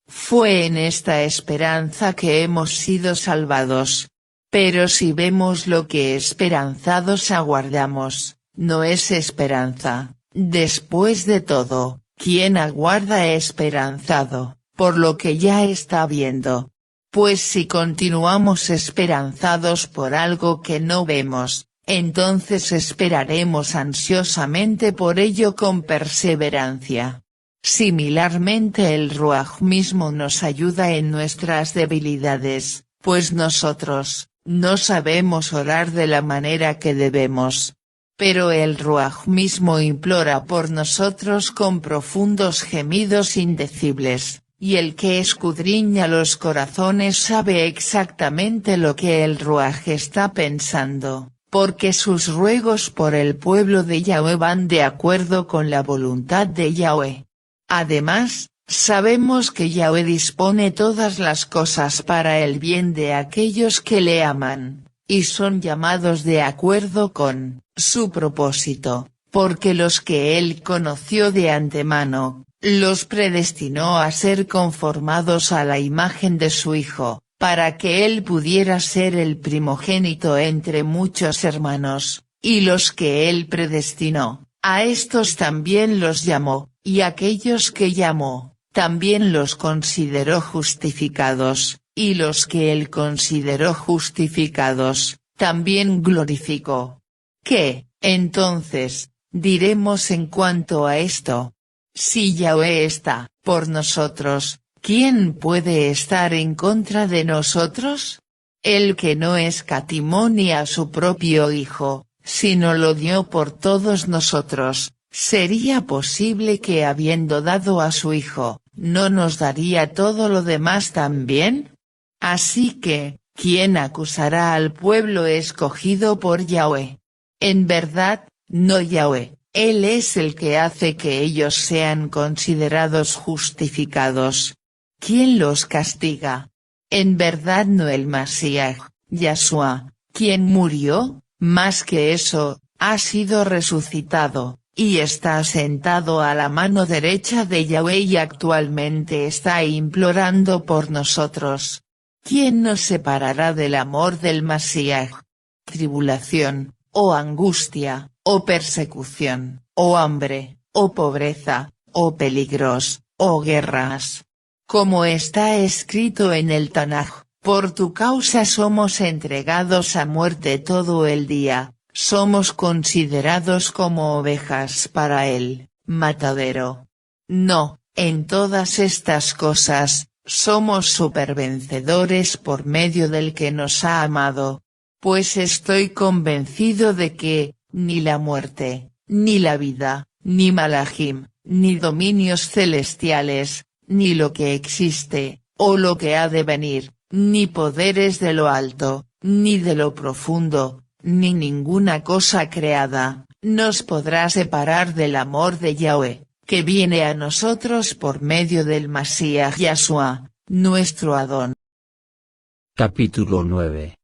Fue en esta esperanza que hemos sido salvados. Pero si vemos lo que esperanzados aguardamos, no es esperanza. Después de todo, ¿quién aguarda esperanzado, por lo que ya está viendo? Pues si continuamos esperanzados por algo que no vemos, entonces esperaremos ansiosamente por ello con perseverancia. Similarmente el Ruaj mismo nos ayuda en nuestras debilidades, pues nosotros, no sabemos orar de la manera que debemos. Pero el Ruaj mismo implora por nosotros con profundos gemidos indecibles, y el que escudriña los corazones sabe exactamente lo que el Ruaj está pensando, porque sus ruegos por el pueblo de Yahweh van de acuerdo con la voluntad de Yahweh. Además, sabemos que Yahweh dispone todas las cosas para el bien de aquellos que le aman, y son llamados de acuerdo con su propósito, porque los que él conoció de antemano, los predestinó a ser conformados a la imagen de su Hijo, para que él pudiera ser el primogénito entre muchos hermanos, y los que él predestinó, a estos también los llamó, y aquellos que llamó, también los consideró justificados, y los que él consideró justificados, también glorificó. ¿Qué, entonces, diremos en cuanto a esto? Si Yahweh está por nosotros, ¿quién puede estar en contra de nosotros? El que no escatimó ni a su propio Hijo, sino lo dio por todos nosotros, ¿sería posible que habiendo dado a su Hijo, no nos daría todo lo demás también? Así que, ¿quién acusará al pueblo escogido por Yahweh? En verdad, no Yahweh, Él es el que hace que ellos sean considerados justificados. ¿Quién los castiga? En verdad no el Mashiach, Yahshua, quien murió, más que eso, ha sido resucitado, y está sentado a la mano derecha de Yahweh y actualmente está implorando por nosotros. ¿Quién nos separará del amor del Mashiach? Tribulación, o angustia, o persecución, o hambre, o pobreza, o peligros, o guerras. Como está escrito en el Tanaj, por tu causa somos entregados a muerte todo el día, somos considerados como ovejas para el matadero. No, en todas estas cosas, somos supervencedores por medio del que nos ha amado. Pues estoy convencido de que, ni la muerte, ni la vida, ni Malachim, ni dominios celestiales, ni lo que existe, o lo que ha de venir, ni poderes de lo alto, ni de lo profundo, ni ninguna cosa creada, nos podrá separar del amor de Yahweh, que viene a nosotros por medio del Masíach Yahshua, nuestro Adón.
Capítulo 9.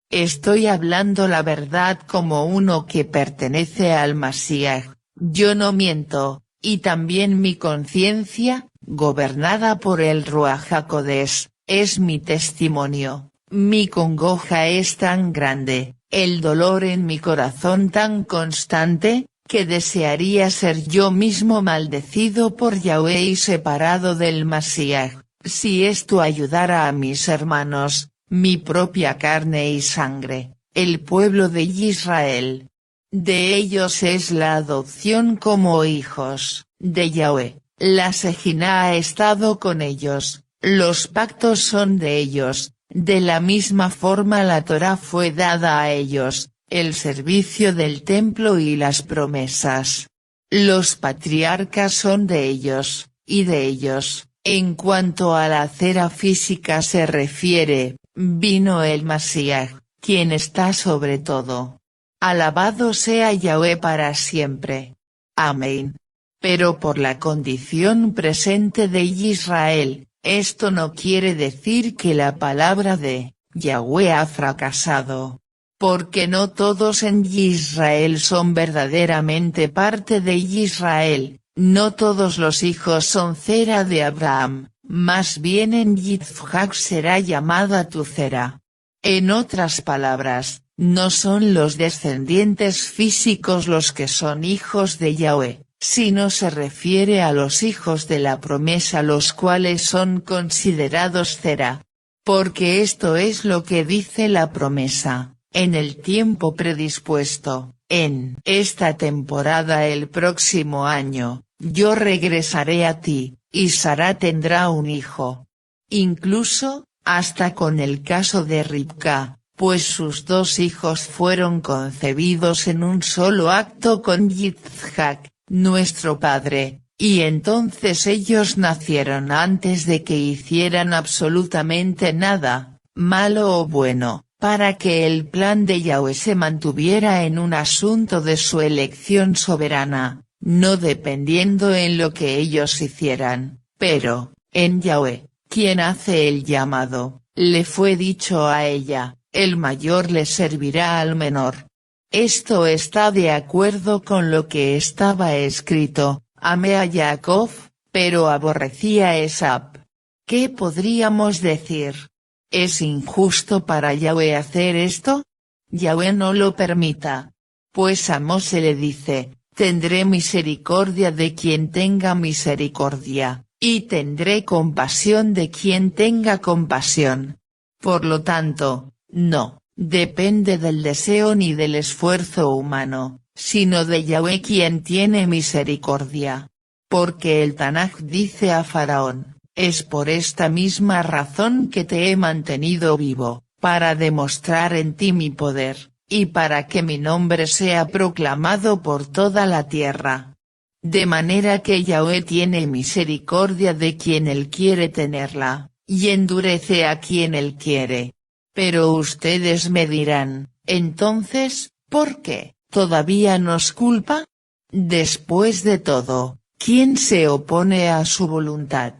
Estoy hablando la verdad como uno que pertenece al Masíach, yo no miento, y también mi conciencia, gobernada por el Ruach HaKodesh, es mi testimonio. Mi congoja es tan grande, el dolor en mi corazón tan constante, que desearía ser yo mismo maldecido por Yahweh y separado del Masíach, si esto ayudara a mis hermanos, mi propia carne y sangre, el pueblo de Israel. De ellos es la adopción como hijos de Yahweh, la Sejina ha estado con ellos, los pactos son de ellos, de la misma forma la Torá fue dada a ellos, el servicio del templo y las promesas. Los patriarcas son de ellos, y de ellos, en cuanto a la cera física se refiere, vino el Masíach, quien está sobre todo. Alabado sea Yahweh para siempre. Amén. Pero por la condición presente de Israel, esto no quiere decir que la palabra de Yahweh ha fracasado. Porque no todos en Israel son verdaderamente parte de Israel, no todos los hijos son cera de Abraham, más bien en Yitzhak será llamada tu cera. En otras palabras, no son los descendientes físicos los que son hijos de Yahweh, sino se refiere a los hijos de la promesa los cuales son considerados cera. Porque esto es lo que dice la promesa. En el tiempo predispuesto, en esta temporada el próximo año, yo regresaré a ti, y Sara tendrá un hijo. Incluso, hasta con el caso de Ribka, pues sus dos hijos fueron concebidos en un solo acto con Yitzhak, nuestro padre, y entonces ellos nacieron antes de que hicieran absolutamente nada, malo o bueno, para que el plan de Yahweh se mantuviera en un asunto de su elección soberana, no dependiendo en lo que ellos hicieran, pero, en Yahweh, quien hace el llamado, le fue dicho a ella, el mayor le servirá al menor. Esto está de acuerdo con lo que estaba escrito, amé a Jacob, pero aborrecí a Esap. ¿Qué podríamos decir? ¿Es injusto para Yahweh hacer esto? Yahweh no lo permita. Pues a Moshe le dice, tendré misericordia de quien tenga misericordia, y tendré compasión de quien tenga compasión. Por lo tanto, no depende del deseo ni del esfuerzo humano, sino de Yahweh quien tiene misericordia. Porque el Tanaj dice a Faraón, es por esta misma razón que te he mantenido vivo, para demostrar en ti mi poder, y para que mi nombre sea proclamado por toda la tierra. De manera que Yahweh tiene misericordia de quien él quiere tenerla, y endurece a quien él quiere. Pero ustedes me dirán, entonces, ¿por qué todavía nos culpa? Después de todo, ¿quién se opone a su voluntad?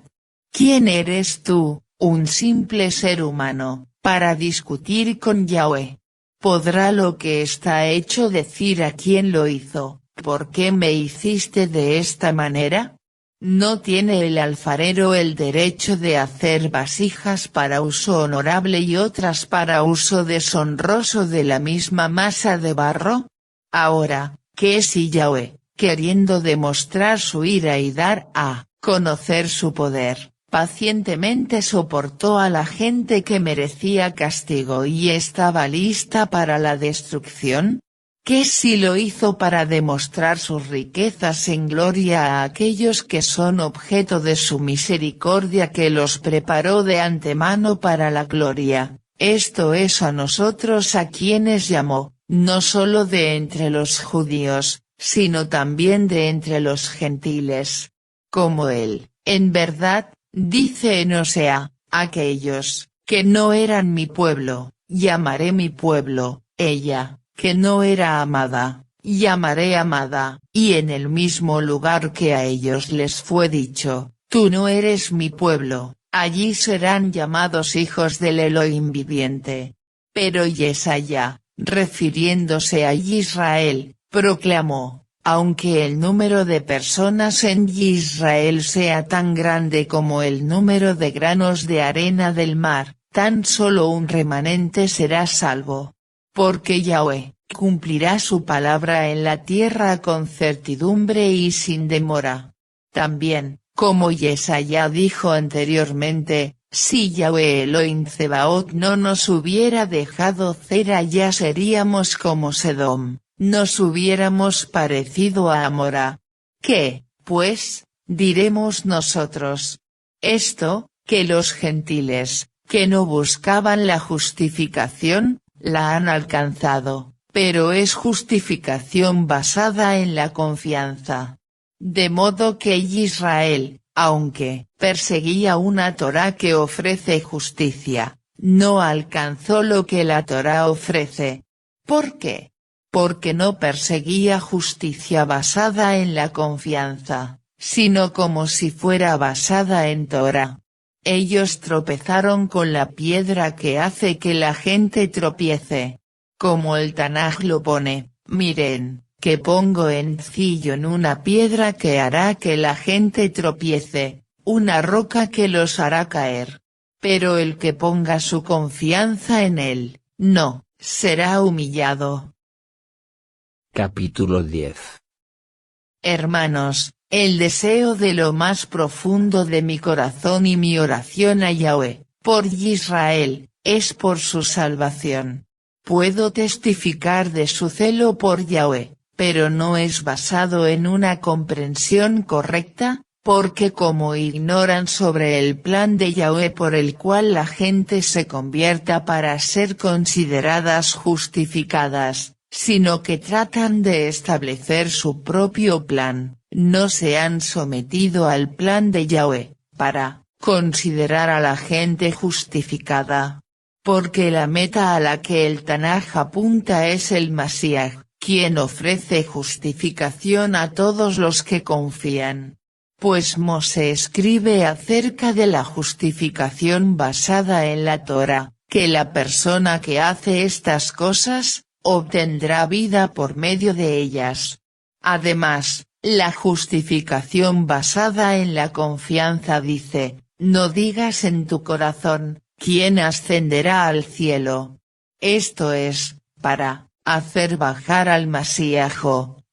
¿Quién eres tú, un simple ser humano, para discutir con Yahweh? ¿Podrá lo que está hecho decir a quién lo hizo, ¿por qué me hiciste de esta manera? ¿No tiene el alfarero el derecho de hacer vasijas para uso honorable y otras para uso deshonroso de la misma masa de barro? Ahora, ¿qué si Yahweh, queriendo demostrar su ira y dar a conocer su poder, pacientemente soportó a la gente que merecía castigo y estaba lista para la destrucción? ¿Qué si lo hizo para demostrar sus riquezas en gloria a aquellos que son objeto de su misericordia que los preparó de antemano para la gloria, esto es a nosotros a quienes llamó, no solo de entre los judíos, sino también de entre los gentiles? como él, en verdad, dice en Osea, aquellos, que no eran mi pueblo, llamaré mi pueblo, ella, que no era amada, llamaré amada, y en el mismo lugar que a ellos les fue dicho, tú no eres mi pueblo, allí serán llamados hijos del Elohim viviente. Pero Yesaya, refiriéndose a Israel, proclamó, aunque el número de personas en Israel sea tan grande como el número de granos de arena del mar, tan solo un remanente será salvo. Porque Yahweh cumplirá su palabra en la tierra con certidumbre y sin demora. También, como Yesaya dijo anteriormente, si Yahweh Elohim Tsebaot no nos hubiera dejado cera ya seríamos como Sedom, nos hubiéramos parecido a Amora. ¿Qué, pues, diremos nosotros? Esto, que los gentiles, que no buscaban la justificación, la han alcanzado, pero es justificación basada en la confianza. De modo que Israel, aunque perseguía una Torá que ofrece justicia, no alcanzó lo que la Torá ofrece. ¿Por qué? Porque no perseguía justicia basada en la confianza, sino como si fuera basada en Torá. Ellos tropezaron con la piedra que hace que la gente tropiece. Como el Tanaj lo pone, miren, que pongo encillo en una piedra que hará que la gente tropiece, una roca que los hará caer. Pero el que ponga su confianza en él, no, será humillado.
Capítulo 10.
Hermanos, el deseo de lo más profundo de mi corazón y mi oración a Yahweh, por Israel, es por su salvación. Puedo testificar de su celo por Yahweh, pero no es basado en una comprensión correcta, porque como ignoran sobre el plan de Yahweh por el cual la gente se convierta para ser consideradas justificadas, sino que tratan de establecer su propio plan, no se han sometido al plan de Yahweh, para considerar a la gente justificada. Porque la meta a la que el Tanaj apunta es el Mashiach, quien ofrece justificación a todos los que confían. Pues Moshe escribe acerca de la justificación basada en la Torá, que la persona que hace estas cosas, obtendrá vida por medio de ellas. Además, la justificación basada en la confianza dice, no digas en tu corazón, ¿quién ascenderá al cielo? Esto es, para hacer bajar al Mashiach,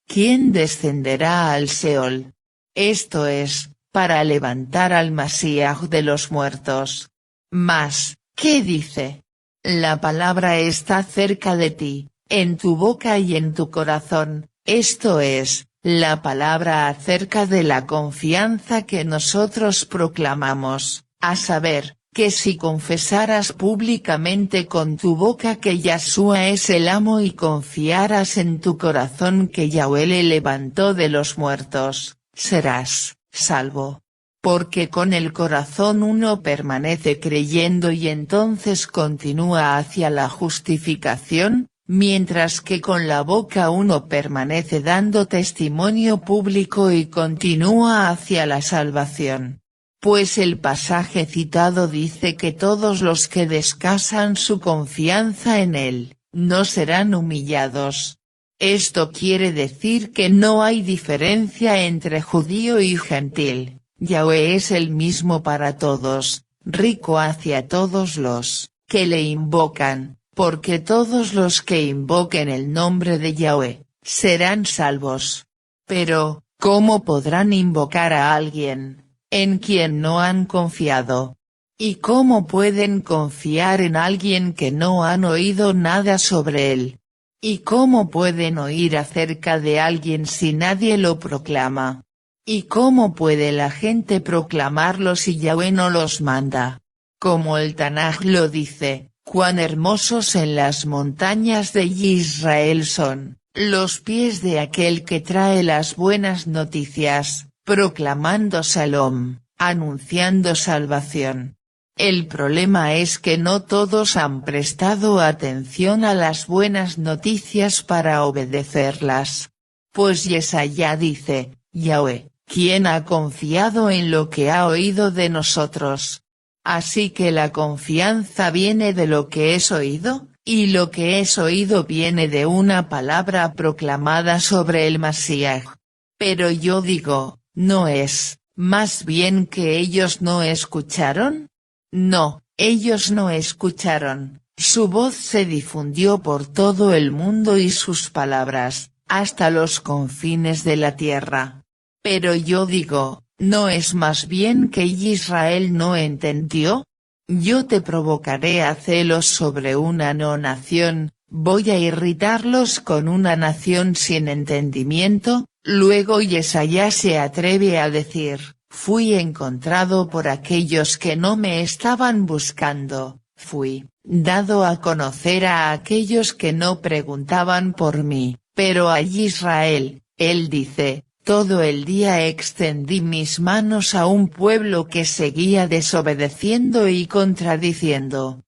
¿quién descenderá al Seol? Esto es, para levantar al Mashiach de los muertos. Mas, ¿qué dice? La palabra está cerca de ti, en tu boca y en tu corazón, esto es, la palabra acerca de la confianza que nosotros proclamamos, a saber, que si confesaras públicamente con tu boca que Yahshua es el amo y confiaras en tu corazón que Yahweh le levantó de los muertos, serás salvo. Porque con el corazón uno permanece creyendo y entonces continúa hacia la justificación, mientras que con la boca uno permanece dando testimonio público y continúa hacia la salvación. Pues el pasaje citado dice que todos los que descansan su confianza en él, no serán humillados. Esto quiere decir que no hay diferencia entre judío y gentil, Yahweh es el mismo para todos, rico hacia todos los que le invocan, porque todos los que invoquen el nombre de Yahweh, serán salvos. Pero, ¿cómo podrán invocar a alguien en quien no han confiado? ¿Y cómo pueden confiar en alguien que no han oído nada sobre él? ¿Y cómo pueden oír acerca de alguien si nadie lo proclama? ¿Y cómo puede la gente proclamarlo si Yahweh no los manda? Como el Tanaj lo dice, cuán hermosos en las montañas de Israel son los pies de aquel que trae las buenas noticias, proclamando Shalom, anunciando salvación. El problema es que no todos han prestado atención a las buenas noticias para obedecerlas. Pues Yesaya dice, Yahweh, ¿quién ha confiado en lo que ha oído de nosotros? Así que la confianza viene de lo que es oído, y lo que es oído viene de una palabra proclamada sobre el Mashiach. Pero yo digo, ¿no es, más bien que ellos no escucharon? No, ellos no escucharon, su voz se difundió por todo el mundo y sus palabras, hasta los confines de la tierra. Pero yo digo, ¿no es más bien que Israel no entendió? Yo te provocaré a celos sobre una no nación, voy a irritarlos con una nación sin entendimiento. Luego Yesaya se atreve a decir, fui encontrado por aquellos que no me estaban buscando, fui dado a conocer a aquellos que no preguntaban por mí, pero a Israel, él dice, todo el día extendí mis manos a un pueblo que seguía desobedeciendo y contradiciendo.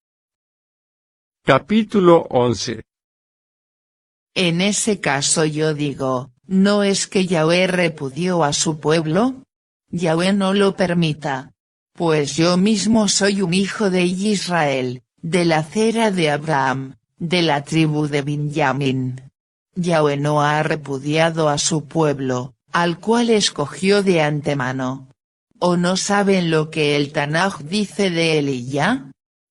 Capítulo 11.
En ese caso yo digo, ¿no es que Yahweh repudió a su pueblo? Yahweh no lo permita. Pues yo mismo soy un hijo de Israel, de la cera de Abraham, de la tribu de Benjamín. Yahweh no ha repudiado a su pueblo, al cual escogió de antemano. ¿O no saben lo que el Tanaj dice de Elías?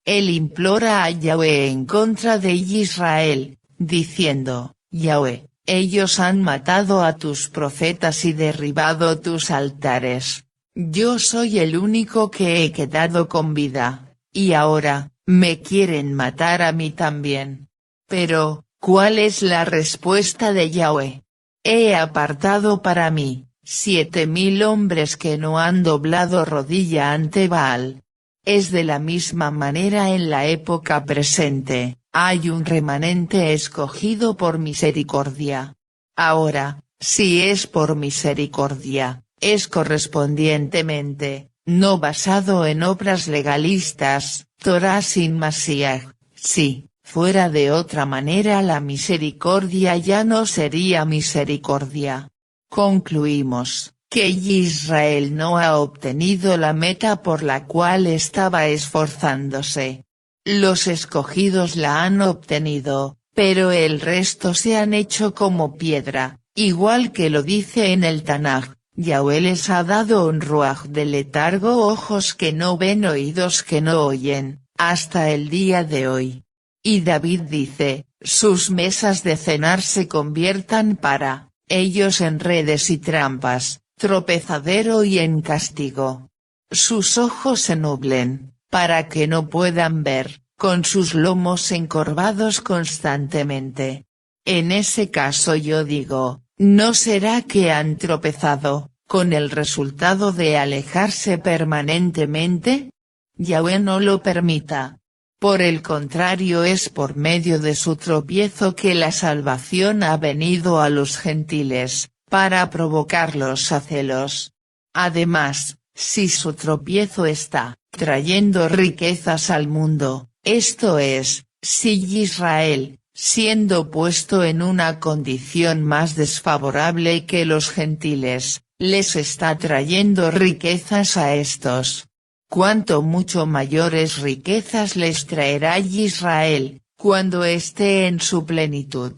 Él implora a Yahweh en contra de Israel, diciendo, Yahweh, ellos han matado a tus profetas y derribado tus altares. Yo soy el único que he quedado con vida, y ahora, me quieren matar a mí también. Pero, ¿cuál es la respuesta de Yahweh? He apartado para mí, 7,000 hombres que no han doblado rodilla ante Baal. Es de la misma manera en la época presente, hay un remanente escogido por misericordia. Ahora, si es por misericordia, es correspondientemente, no basado en obras legalistas, Torah sin Mashiach, sí. Fuera de otra manera la misericordia ya no sería misericordia. Concluimos, que Israel no ha obtenido la meta por la cual estaba esforzándose. Los escogidos la han obtenido, pero el resto se han hecho como piedra, igual que lo dice en el Tanaj, Yahweh les ha dado un ruaj de letargo, ojos que no ven, oídos que no oyen, hasta el día de hoy. Y David dice, sus mesas de cenar se conviertan para ellos en redes y trampas, tropezadero y en castigo. Sus ojos se nublen, para que no puedan ver, con sus lomos encorvados constantemente. En ese caso yo digo, ¿no será que han tropezado, con el resultado de alejarse permanentemente? Yahweh no lo permita. Por el contrario, es por medio de su tropiezo que la salvación ha venido a los gentiles, para provocarlos a celos. Además, si su tropiezo está trayendo riquezas al mundo, esto es, si Israel, siendo puesto en una condición más desfavorable que los gentiles, les está trayendo riquezas a estos, cuánto mucho mayores riquezas les traerá Israel, cuando esté en su plenitud.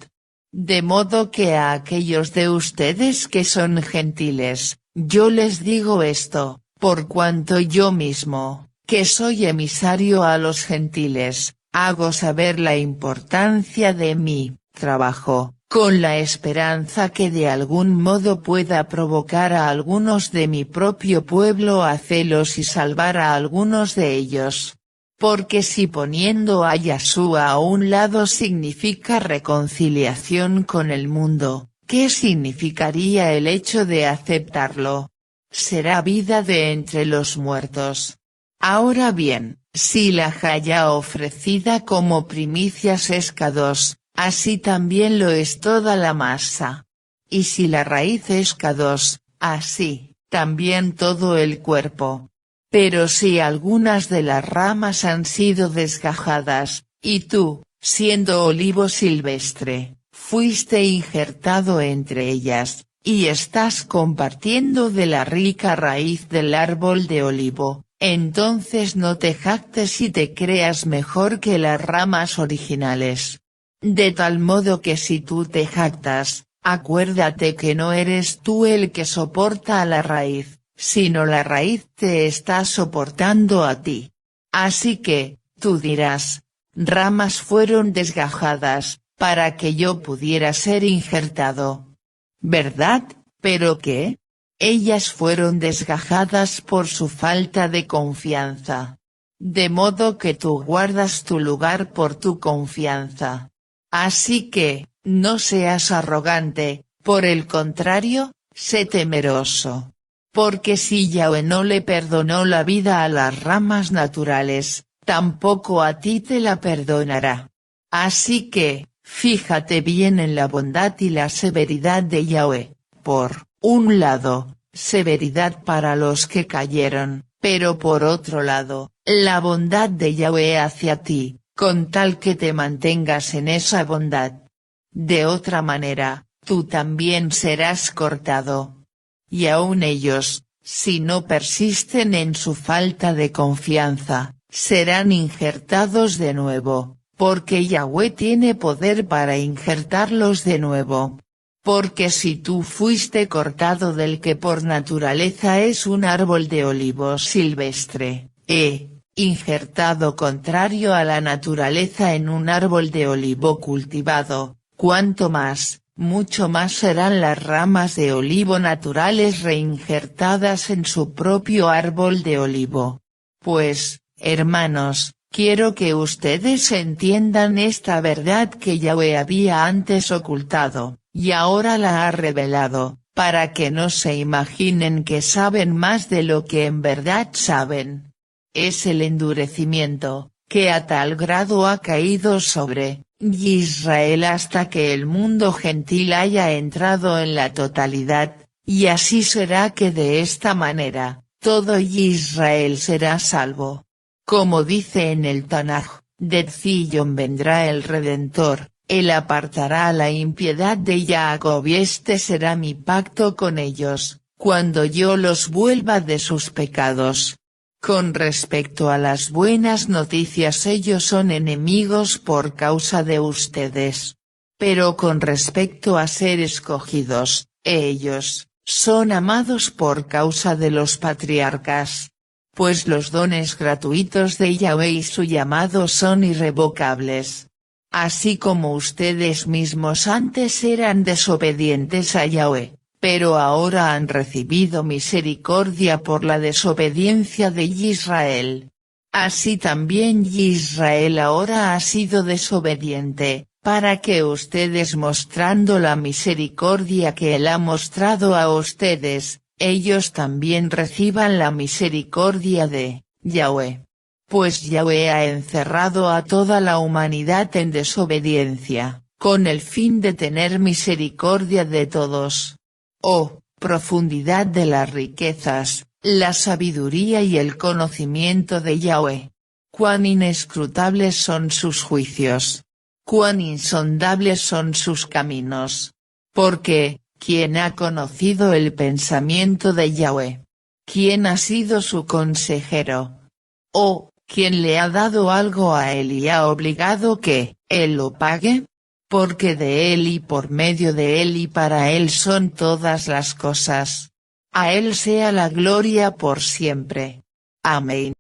De modo que a aquellos de ustedes que son gentiles, yo les digo esto, por cuanto yo mismo, que soy emisario a los gentiles, hago saber la importancia de mi trabajo, con la esperanza que de algún modo pueda provocar a algunos de mi propio pueblo a celos y salvar a algunos de ellos. Porque si poniendo a Yahshua a un lado significa reconciliación con el mundo, ¿qué significaría el hecho de aceptarlo? Será vida de entre los muertos. Ahora bien, si la jaya ofrecida como primicias es K2, así también lo es toda la masa. Y si la raíz es K2, así, también todo el cuerpo. Pero si algunas de las ramas han sido desgajadas, y tú, siendo olivo silvestre, fuiste injertado entre ellas, y estás compartiendo de la rica raíz del árbol de olivo, entonces no te jactes y te creas mejor que las ramas originales. De tal modo que si tú te jactas, acuérdate que no eres tú el que soporta a la raíz, sino la raíz te está soportando a ti. Así que, tú dirás, ramas fueron desgajadas, para que yo pudiera ser injertado. ¿Verdad? ¿Pero qué? Ellas fueron desgajadas por su falta de confianza. De modo que tú guardas tu lugar por tu confianza. Así que, no seas arrogante, por el contrario, sé temeroso. Porque si Yahweh no le perdonó la vida a las ramas naturales, tampoco a ti te la perdonará. Así que, fíjate bien en la bondad y la severidad de Yahweh, por un lado, severidad para los que cayeron, pero por otro lado, la bondad de Yahweh hacia ti, con tal que te mantengas en esa bondad. De otra manera, tú también serás cortado. Y aun ellos, si no persisten en su falta de confianza, serán injertados de nuevo, porque Yahweh tiene poder para injertarlos de nuevo. Porque si tú fuiste cortado del que por naturaleza es un árbol de olivo silvestre, injertado contrario a la naturaleza en un árbol de olivo cultivado, cuanto más, mucho más serán las ramas de olivo naturales reinjertadas en su propio árbol de olivo. Pues, hermanos, quiero que ustedes entiendan esta verdad que Yahweh había antes ocultado, y ahora la ha revelado, para que no se imaginen que saben más de lo que en verdad saben. Es el endurecimiento, que a tal grado ha caído sobre Israel hasta que el mundo gentil haya entrado en la totalidad, y así será que de esta manera, todo Israel será salvo. Como dice en el Tanaj, de Zion vendrá el Redentor, él apartará la impiedad de Jacob y este será mi pacto con ellos, cuando yo los vuelva de sus pecados. Con respecto a las buenas noticias ellos son enemigos por causa de ustedes. Pero con respecto a ser escogidos, ellos, son amados por causa de los patriarcas. Pues los dones gratuitos de Yahweh y su llamado son irrevocables. Así como ustedes mismos antes eran desobedientes a Yahweh, pero ahora han recibido misericordia por la desobediencia de Israel. Así también Israel ahora ha sido desobediente, para que ustedes mostrando la misericordia que él ha mostrado a ustedes, ellos también reciban la misericordia de Yahweh. Pues Yahweh ha encerrado a toda la humanidad en desobediencia, con el fin de tener misericordia de todos. Oh, profundidad de las riquezas, la sabiduría y el conocimiento de Yahweh. Cuán inescrutables son sus juicios. Cuán insondables son sus caminos. Porque, ¿quién ha conocido el pensamiento de Yahweh? ¿Quién ha sido su consejero? ¿O, quién le ha dado algo a él y ha obligado que él lo pague? Porque de él y por medio de él y para él son todas las cosas. A él sea la gloria por siempre. Amén.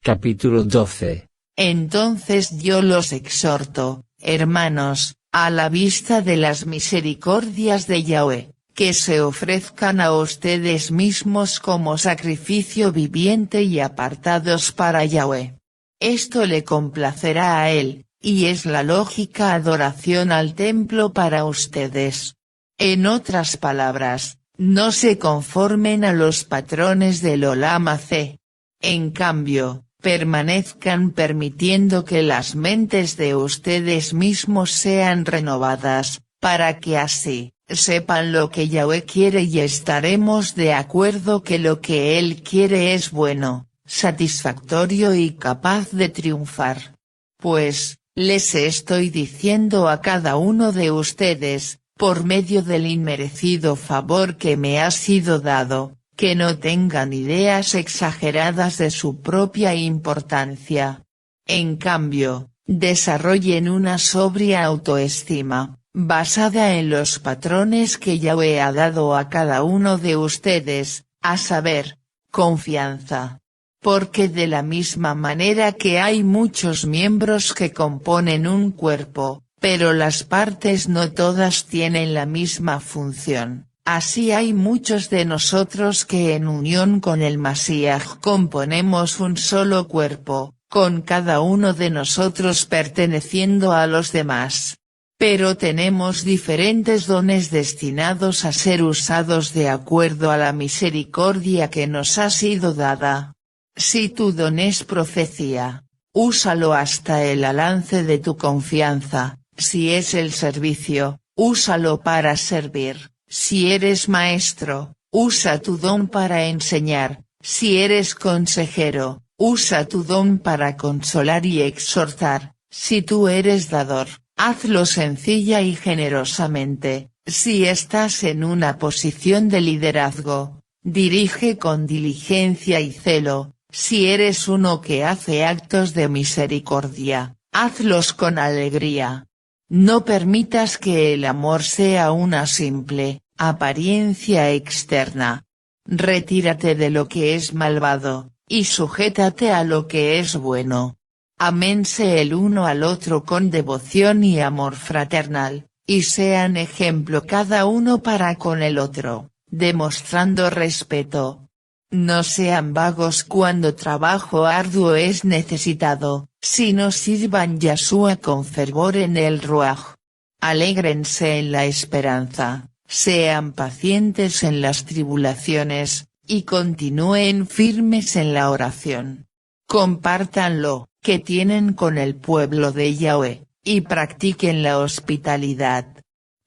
Capítulo 12.
Entonces yo los exhorto, hermanos, a la vista de las misericordias de Yahweh, que se ofrezcan a ustedes mismos como sacrificio viviente y apartados para Yahweh. Esto le complacerá a él, y es la lógica adoración al templo para ustedes. En otras palabras, no se conformen a los patrones del Olam Hazé. En cambio, permanezcan permitiendo que las mentes de ustedes mismos sean renovadas, para que así, sepan lo que Yahweh quiere y estaremos de acuerdo que lo que Él quiere es bueno, satisfactorio y capaz de triunfar. Pues, les estoy diciendo a cada uno de ustedes, por medio del inmerecido favor que me ha sido dado, que no tengan ideas exageradas de su propia importancia. En cambio, desarrollen una sobria autoestima, basada en los patrones que Yahweh ha dado a cada uno de ustedes, a saber, confianza. Porque de la misma manera que hay muchos miembros que componen un cuerpo, pero las partes no todas tienen la misma función, así hay muchos de nosotros que en unión con el Masíaj componemos un solo cuerpo, con cada uno de nosotros perteneciendo a los demás. Pero tenemos diferentes dones destinados a ser usados de acuerdo a la misericordia que nos ha sido dada. Si tu don es profecía, úsalo hasta el alcance de tu confianza. Si es el servicio, úsalo para servir. Si eres maestro, usa tu don para enseñar. Si eres consejero, usa tu don para consolar y exhortar. Si tú eres dador, hazlo sencilla y generosamente. Si estás en una posición de liderazgo, dirige con diligencia y celo. Si eres uno que hace actos de misericordia, hazlos con alegría. No permitas que el amor sea una simple apariencia externa. Retírate de lo que es malvado, y sujétate a lo que es bueno. Aménse el uno al otro con devoción y amor fraternal, y sean ejemplo cada uno para con el otro, demostrando respeto. No sean vagos cuando trabajo arduo es necesitado, sino sirvan Yahshua con fervor en el Ruaj. Alégrense en la esperanza, sean pacientes en las tribulaciones, y continúen firmes en la oración. Compartan lo que tienen con el pueblo de Yahweh, y practiquen la hospitalidad.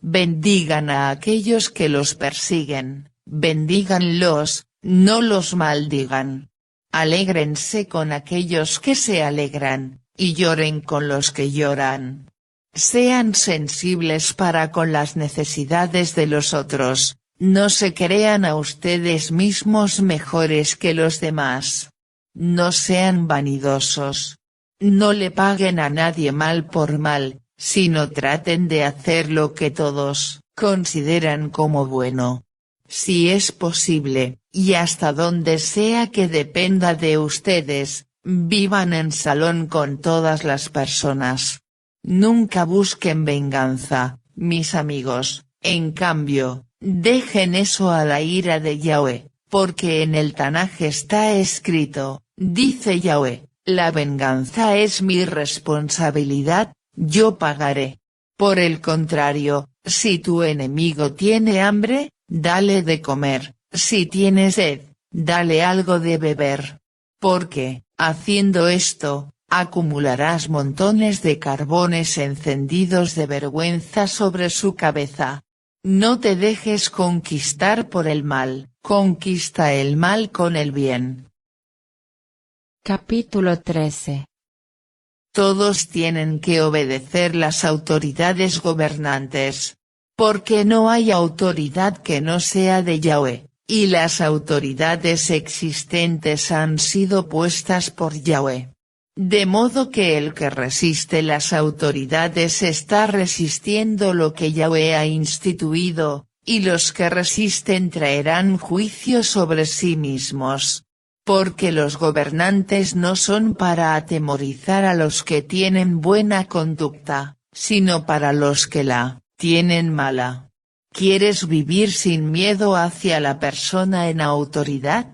Bendigan a aquellos que los persiguen, bendíganlos, no los maldigan. Alégrense con aquellos que se alegran, y lloren con los que lloran. Sean sensibles para con las necesidades de los otros, no se crean a ustedes mismos mejores que los demás. No sean vanidosos. No le paguen a nadie mal por mal, sino traten de hacer lo que todos consideran como bueno. Si es posible, y hasta donde sea que dependa de ustedes, vivan en salón con todas las personas. Nunca busquen venganza, mis amigos, en cambio, dejen eso a la ira de Yahweh, porque en el Tanaj está escrito, dice Yahweh, la venganza es mi responsabilidad, yo pagaré. Por el contrario, si tu enemigo tiene hambre, dale de comer, si tiene sed, dale algo de beber. Porque, haciendo esto, acumularás montones de carbones encendidos de vergüenza sobre su cabeza. No te dejes conquistar por el mal, conquista el mal con el bien.
Capítulo 13.
Todos tienen que obedecer las autoridades gobernantes. Porque no hay autoridad que no sea de Yahweh, y las autoridades existentes han sido puestas por Yahweh. De modo que el que resiste las autoridades está resistiendo lo que Yahweh ha instituido, y los que resisten traerán juicio sobre sí mismos. Porque los gobernantes no son para atemorizar a los que tienen buena conducta, sino para los que la tienen mala. ¿Quieres vivir sin miedo hacia la persona en autoridad?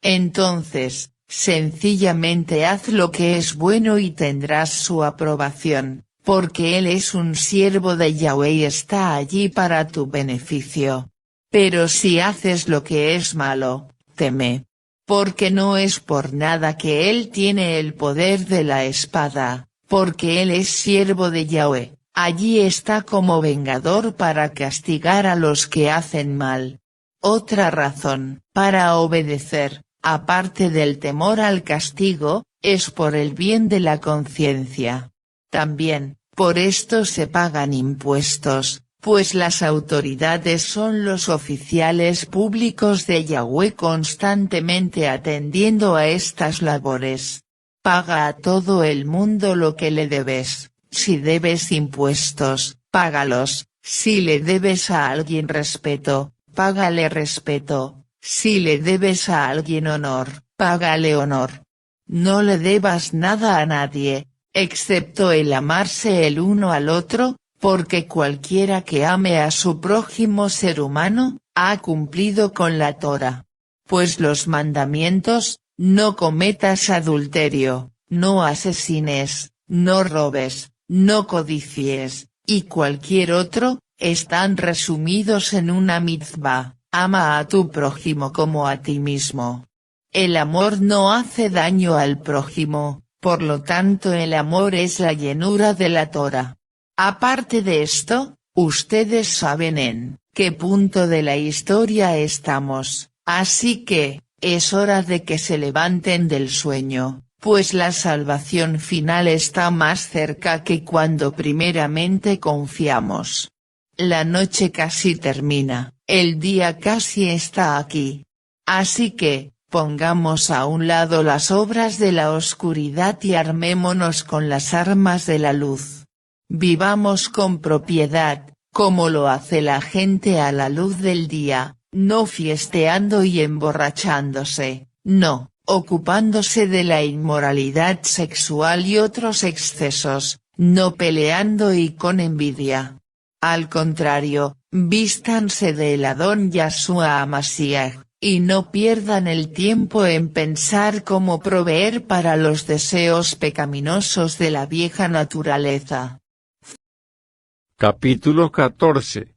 Entonces, sencillamente haz lo que es bueno y tendrás su aprobación, porque él es un siervo de Yahweh y está allí para tu beneficio. Pero si haces lo que es malo, teme. Porque no es por nada que él tiene el poder de la espada, porque él es siervo de Yahweh. Allí está como vengador para castigar a los que hacen mal. Otra razón para obedecer, aparte del temor al castigo, es por el bien de la conciencia. También, por esto se pagan impuestos, pues las autoridades son los oficiales públicos de Yahweh constantemente atendiendo a estas labores. Paga a todo el mundo lo que le debes. Si debes impuestos, págalos. Si le debes a alguien respeto, págale respeto. Si le debes a alguien honor, págale honor. No le debas nada a nadie, excepto el amarse el uno al otro, porque cualquiera que ame a su prójimo ser humano, ha cumplido con la Torá. Pues los mandamientos, no cometas adulterio, no asesines, no robes, no codicies, y cualquier otro, están resumidos en una mitzvah, ama a tu prójimo como a ti mismo. El amor no hace daño al prójimo, por lo tanto el amor es la llenura de la Torá. Aparte de esto, ustedes saben en qué punto de la historia estamos, así que, es hora de que se levanten del sueño, pues la salvación final está más cerca que cuando primeramente confiamos. La noche casi termina, el día casi está aquí. Así que, pongamos a un lado las obras de la oscuridad y armémonos con las armas de la luz. Vivamos con propiedad, como lo hace la gente a la luz del día, no fiesteando y emborrachándose, no, ocupándose de la inmoralidad sexual y otros excesos, no peleando y con envidia. Al contrario, vístanse del Adón Yahshua HaMashiach, y no pierdan el tiempo en pensar cómo proveer para los deseos pecaminosos de la vieja naturaleza.
Capítulo 14.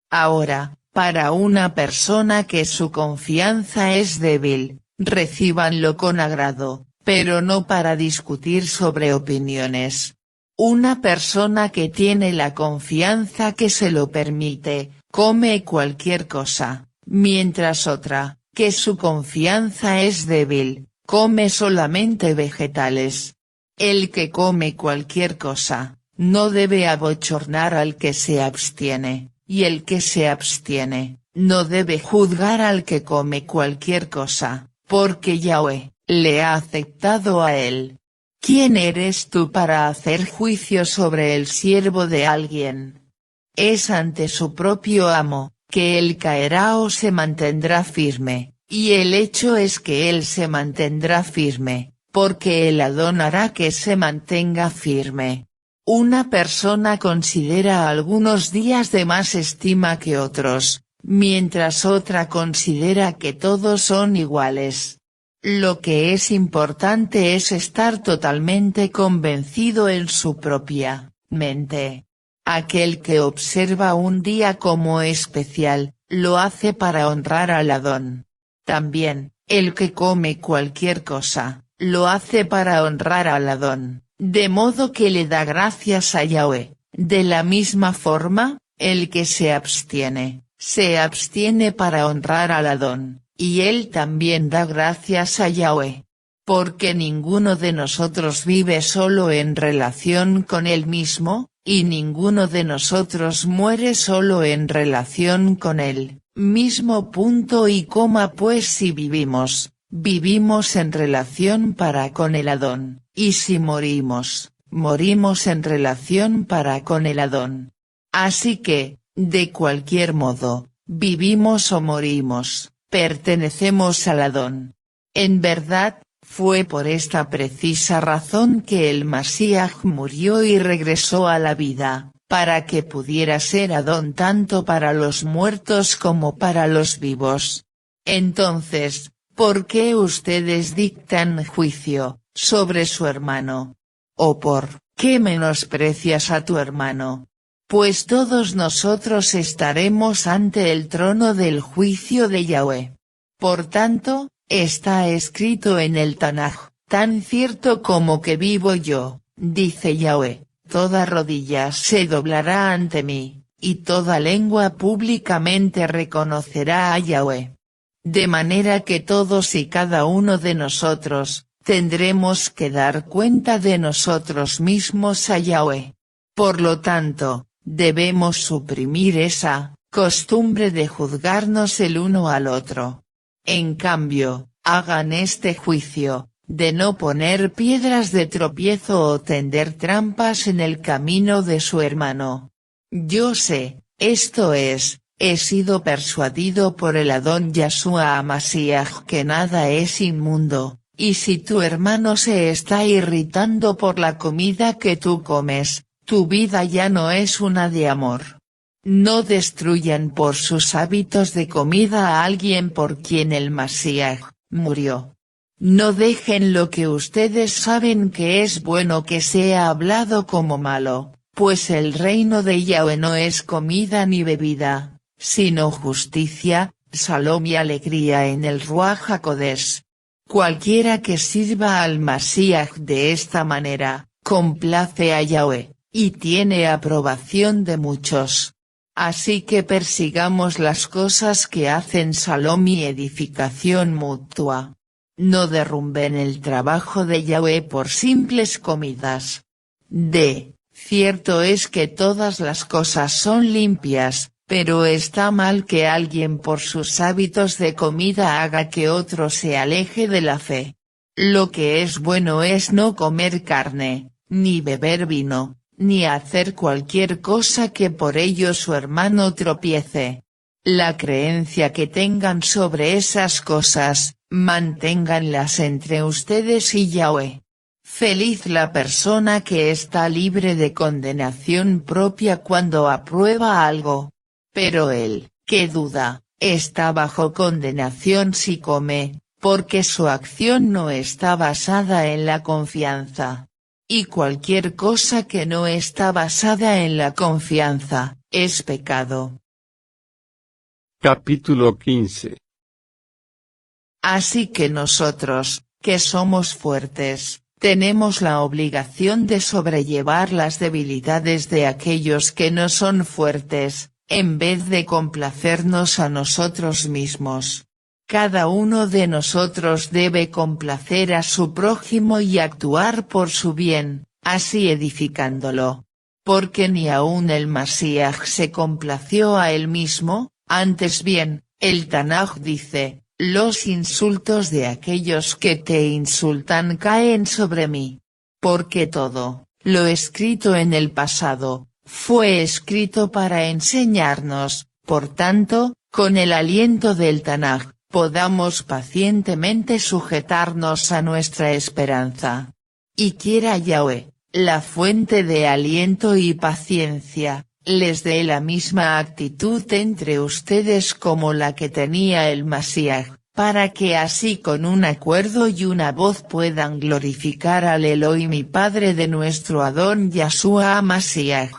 Ahora, para una persona que su confianza es débil, recíbanlo con agrado, pero no para discutir sobre opiniones. Una persona que tiene la confianza que se lo permite, come cualquier cosa, mientras otra, que su confianza es débil, come solamente vegetales. El que come cualquier cosa, no debe abochornar al que se abstiene, y el que se abstiene, no debe juzgar al que come cualquier cosa, porque Yahweh le ha aceptado a él. ¿Quién eres tú para hacer juicio sobre el siervo de alguien? Es ante su propio amo, que él caerá o se mantendrá firme, y el hecho es que él se mantendrá firme, porque el Adón hará que se mantenga firme. Una persona considera algunos días de más estima que otros, mientras otra considera que todos son iguales. Lo que es importante es estar totalmente convencido en su propia mente. Aquel que observa un día como especial, lo hace para honrar al Adón. También, el que come cualquier cosa, lo hace para honrar al Adón, de modo que le da gracias a Yahweh. De la misma forma, el que se abstiene para honrar al Adón, y él también da gracias a Yahweh. Porque ninguno de nosotros vive solo en relación con él mismo, y ninguno de nosotros muere solo en relación con él mismo. Punto y coma. Pues si vivimos en relación para con el Adón, y si morimos en relación para con el Adón. Así que, de cualquier modo, vivimos o morimos, pertenecemos al Adón. En verdad, fue por esta precisa razón que el Mashiach murió y regresó a la vida, para que pudiera ser Adón tanto para los muertos como para los vivos. Entonces, ¿por qué ustedes dictan juicio sobre su hermano? ¿O por qué menosprecias a tu hermano? Pues todos nosotros estaremos ante el trono del juicio de Yahweh. Por tanto, está escrito en el Tanaj, tan cierto como que vivo yo, dice Yahweh, toda rodilla se doblará ante mí, y toda lengua públicamente reconocerá a Yahweh. De manera que todos y cada uno de nosotros, tendremos que dar cuenta de nosotros mismos a Yahweh. Por lo tanto, debemos suprimir esa costumbre de juzgarnos el uno al otro. En cambio, hagan este juicio, de no poner piedras de tropiezo o tender trampas en el camino de su hermano. Yo sé, esto es, he sido persuadido por el Adón Yahshua HaMashiach que nada es inmundo, y si tu hermano se está irritando por la comida que tú comes, tu vida ya no es una de amor. No destruyan por sus hábitos de comida a alguien por quien el Mashiach murió. No dejen lo que ustedes saben que es bueno que sea hablado como malo, pues el reino de Yahweh no es comida ni bebida, sino justicia, salom y alegría en el Ruach HaKodesh. Cualquiera que sirva al Mashiach de esta manera, complace a Yahweh, y tiene aprobación de muchos. Así que persigamos las cosas que hacen salom y edificación mutua. No derrumben el trabajo de Yahweh por simples comidas. Cierto es que todas las cosas son limpias, pero está mal que alguien por sus hábitos de comida haga que otro se aleje de la fe. Lo que es bueno es no comer carne, ni beber vino, ni hacer cualquier cosa que por ello su hermano tropiece. La creencia que tengan sobre esas cosas, manténganlas entre ustedes y Yahweh. Feliz la persona que está libre de condenación propia cuando aprueba algo. Pero el que duda, está bajo condenación si come, porque su acción no está basada en la confianza. Y cualquier cosa que no está basada en la confianza, es pecado.
Capítulo 15.
Así que nosotros, que somos fuertes, tenemos la obligación de sobrellevar las debilidades de aquellos que no son fuertes, en vez de complacernos a nosotros mismos. Cada uno de nosotros debe complacer a su prójimo y actuar por su bien, así edificándolo. Porque ni aun el Mashiach se complació a él mismo, antes bien, el Tanaj dice, los insultos de aquellos que te insultan caen sobre mí. Porque todo, lo escrito en el pasado, fue escrito para enseñarnos, por tanto, con el aliento del Tanaj, podamos pacientemente sujetarnos a nuestra esperanza. Y quiera Yahweh, la fuente de aliento y paciencia, les dé la misma actitud entre ustedes como la que tenía el Mashiach, para que así con un acuerdo y una voz puedan glorificar al Elohim y Padre de nuestro Adón Yahshua HaMashiach.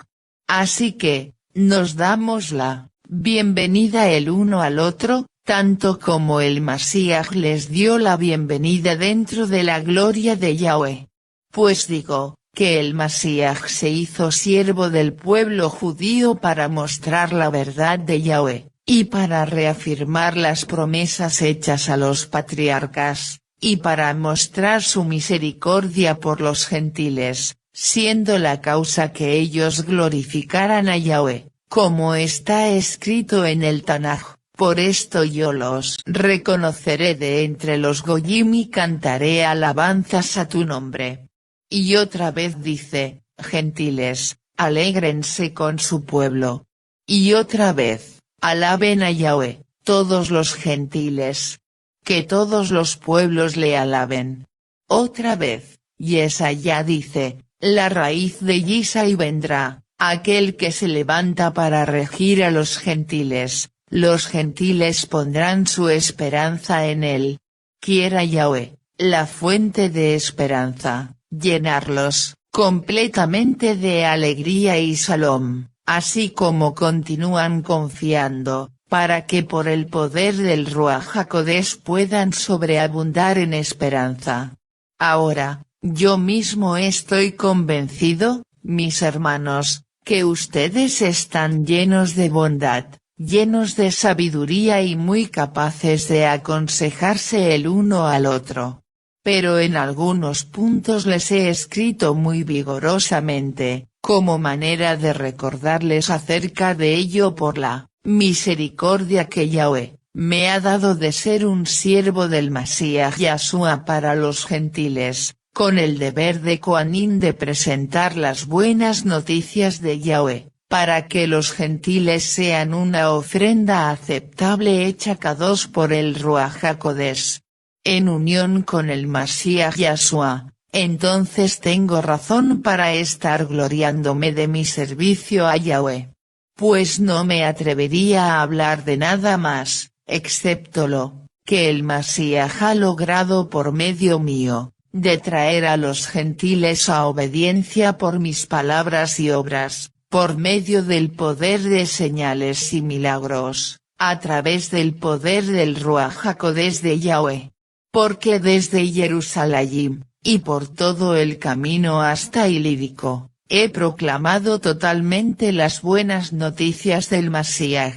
Así que, nos damos la bienvenida el uno al otro, tanto como el Mashiach les dio la bienvenida dentro de la gloria de Yahweh. Pues digo, que el Mashiach se hizo siervo del pueblo judío para mostrar la verdad de Yahweh, y para reafirmar las promesas hechas a los patriarcas, y para mostrar su misericordia por los gentiles, siendo la causa que ellos glorificaran a Yahweh, como está escrito en el Tanaj. Por esto yo los reconoceré de entre los goyim y cantaré alabanzas a tu nombre. Y otra vez dice, gentiles, alégrense con su pueblo. Y otra vez, alaben a Yahweh, todos los gentiles. Que todos los pueblos le alaben. Otra vez, Yesaya dice, la raíz de Yisai vendrá, aquel que se levanta para regir a los gentiles. Los gentiles pondrán su esperanza en él. Quiera Yahweh, la fuente de esperanza, llenarlos completamente de alegría y salom, así como continúan confiando, para que por el poder del Ruach HaKodesh puedan sobreabundar en esperanza. Ahora, yo mismo estoy convencido, mis hermanos, que ustedes están llenos de bondad, llenos de sabiduría y muy capaces de aconsejarse el uno al otro. Pero en algunos puntos les he escrito muy vigorosamente, como manera de recordarles acerca de ello por la misericordia que Yahweh me ha dado de ser un siervo del Masías Yahshua para los gentiles, con el deber de Coanín de presentar las buenas noticias de Yahweh, para que los gentiles sean una ofrenda aceptable hecha Kadosh por el Ruach HaKodesh, en unión con el Masías Yahshua. Entonces tengo razón para estar gloriándome de mi servicio a Yahweh. Pues no me atrevería a hablar de nada más, excepto lo que el Masías ha logrado por medio mío, de traer a los gentiles a obediencia por mis palabras y obras, por medio del poder de señales y milagros, a través del poder del Ruach HaKodesh de Yahweh. Porque desde Jerusalén, y por todo el camino hasta Ilírico, he proclamado totalmente las buenas noticias del Masías.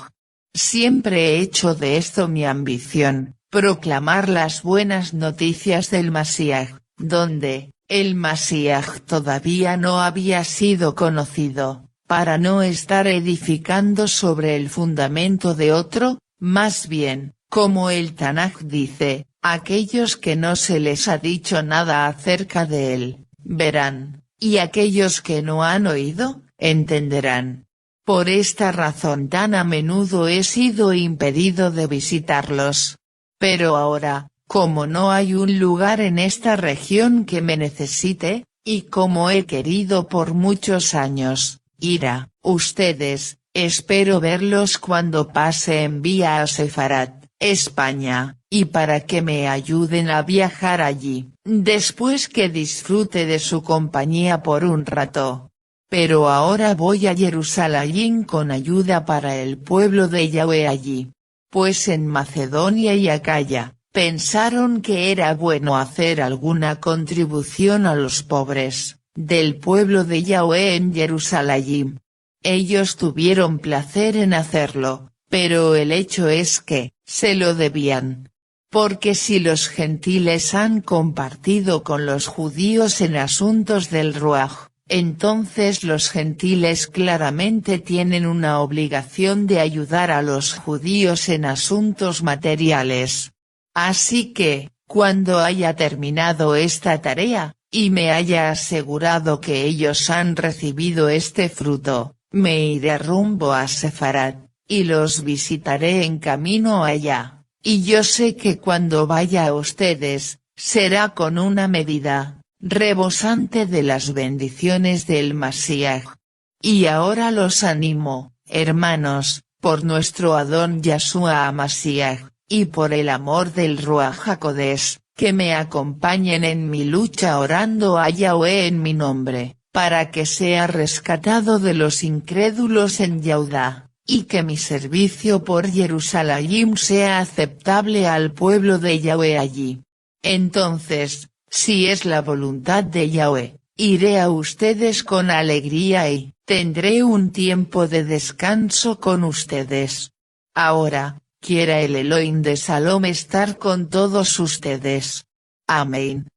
Siempre he hecho de esto mi ambición, proclamar las buenas noticias del Masías, donde el Masías todavía no había sido conocido, para no estar edificando sobre el fundamento de otro, más bien, como el Tanaj dice, aquellos que no se les ha dicho nada acerca de él, verán, y aquellos que no han oído, entenderán. Por esta razón tan a menudo he sido impedido de visitarlos. Pero ahora, como no hay un lugar en esta región que me necesite, y como he querido por muchos años ir a ustedes, espero verlos cuando pase en vía a Sefarat, España, y para que me ayuden a viajar allí, después que disfrute de su compañía por un rato. Pero ahora voy a Jerusalén con ayuda para el pueblo de Yahweh allí. Pues en Macedonia y Acaya, pensaron que era bueno hacer alguna contribución a los pobres del pueblo de Yahweh en Jerusalén. Ellos tuvieron placer en hacerlo, pero el hecho es que se lo debían. Porque si los gentiles han compartido con los judíos en asuntos del Ruach, entonces los gentiles claramente tienen una obligación de ayudar a los judíos en asuntos materiales. Así que, cuando haya terminado esta tarea, y me haya asegurado que ellos han recibido este fruto, me iré rumbo a Sefarat, y los visitaré en camino allá, y yo sé que cuando vaya a ustedes, será con una medida rebosante de las bendiciones del Masías. Y ahora los animo, hermanos, por nuestro Adón Yahshua HaMashiach, y por el amor del Ruach HaKodesh, que me acompañen en mi lucha orando a Yahweh en mi nombre, para que sea rescatado de los incrédulos en Yehudá, y que mi servicio por Jerusalén sea aceptable al pueblo de Yahweh allí. Entonces, si es la voluntad de Yahweh, iré a ustedes con alegría y tendré un tiempo de descanso con ustedes. Ahora, quiera el Elohim de Salom estar con todos ustedes. Amén.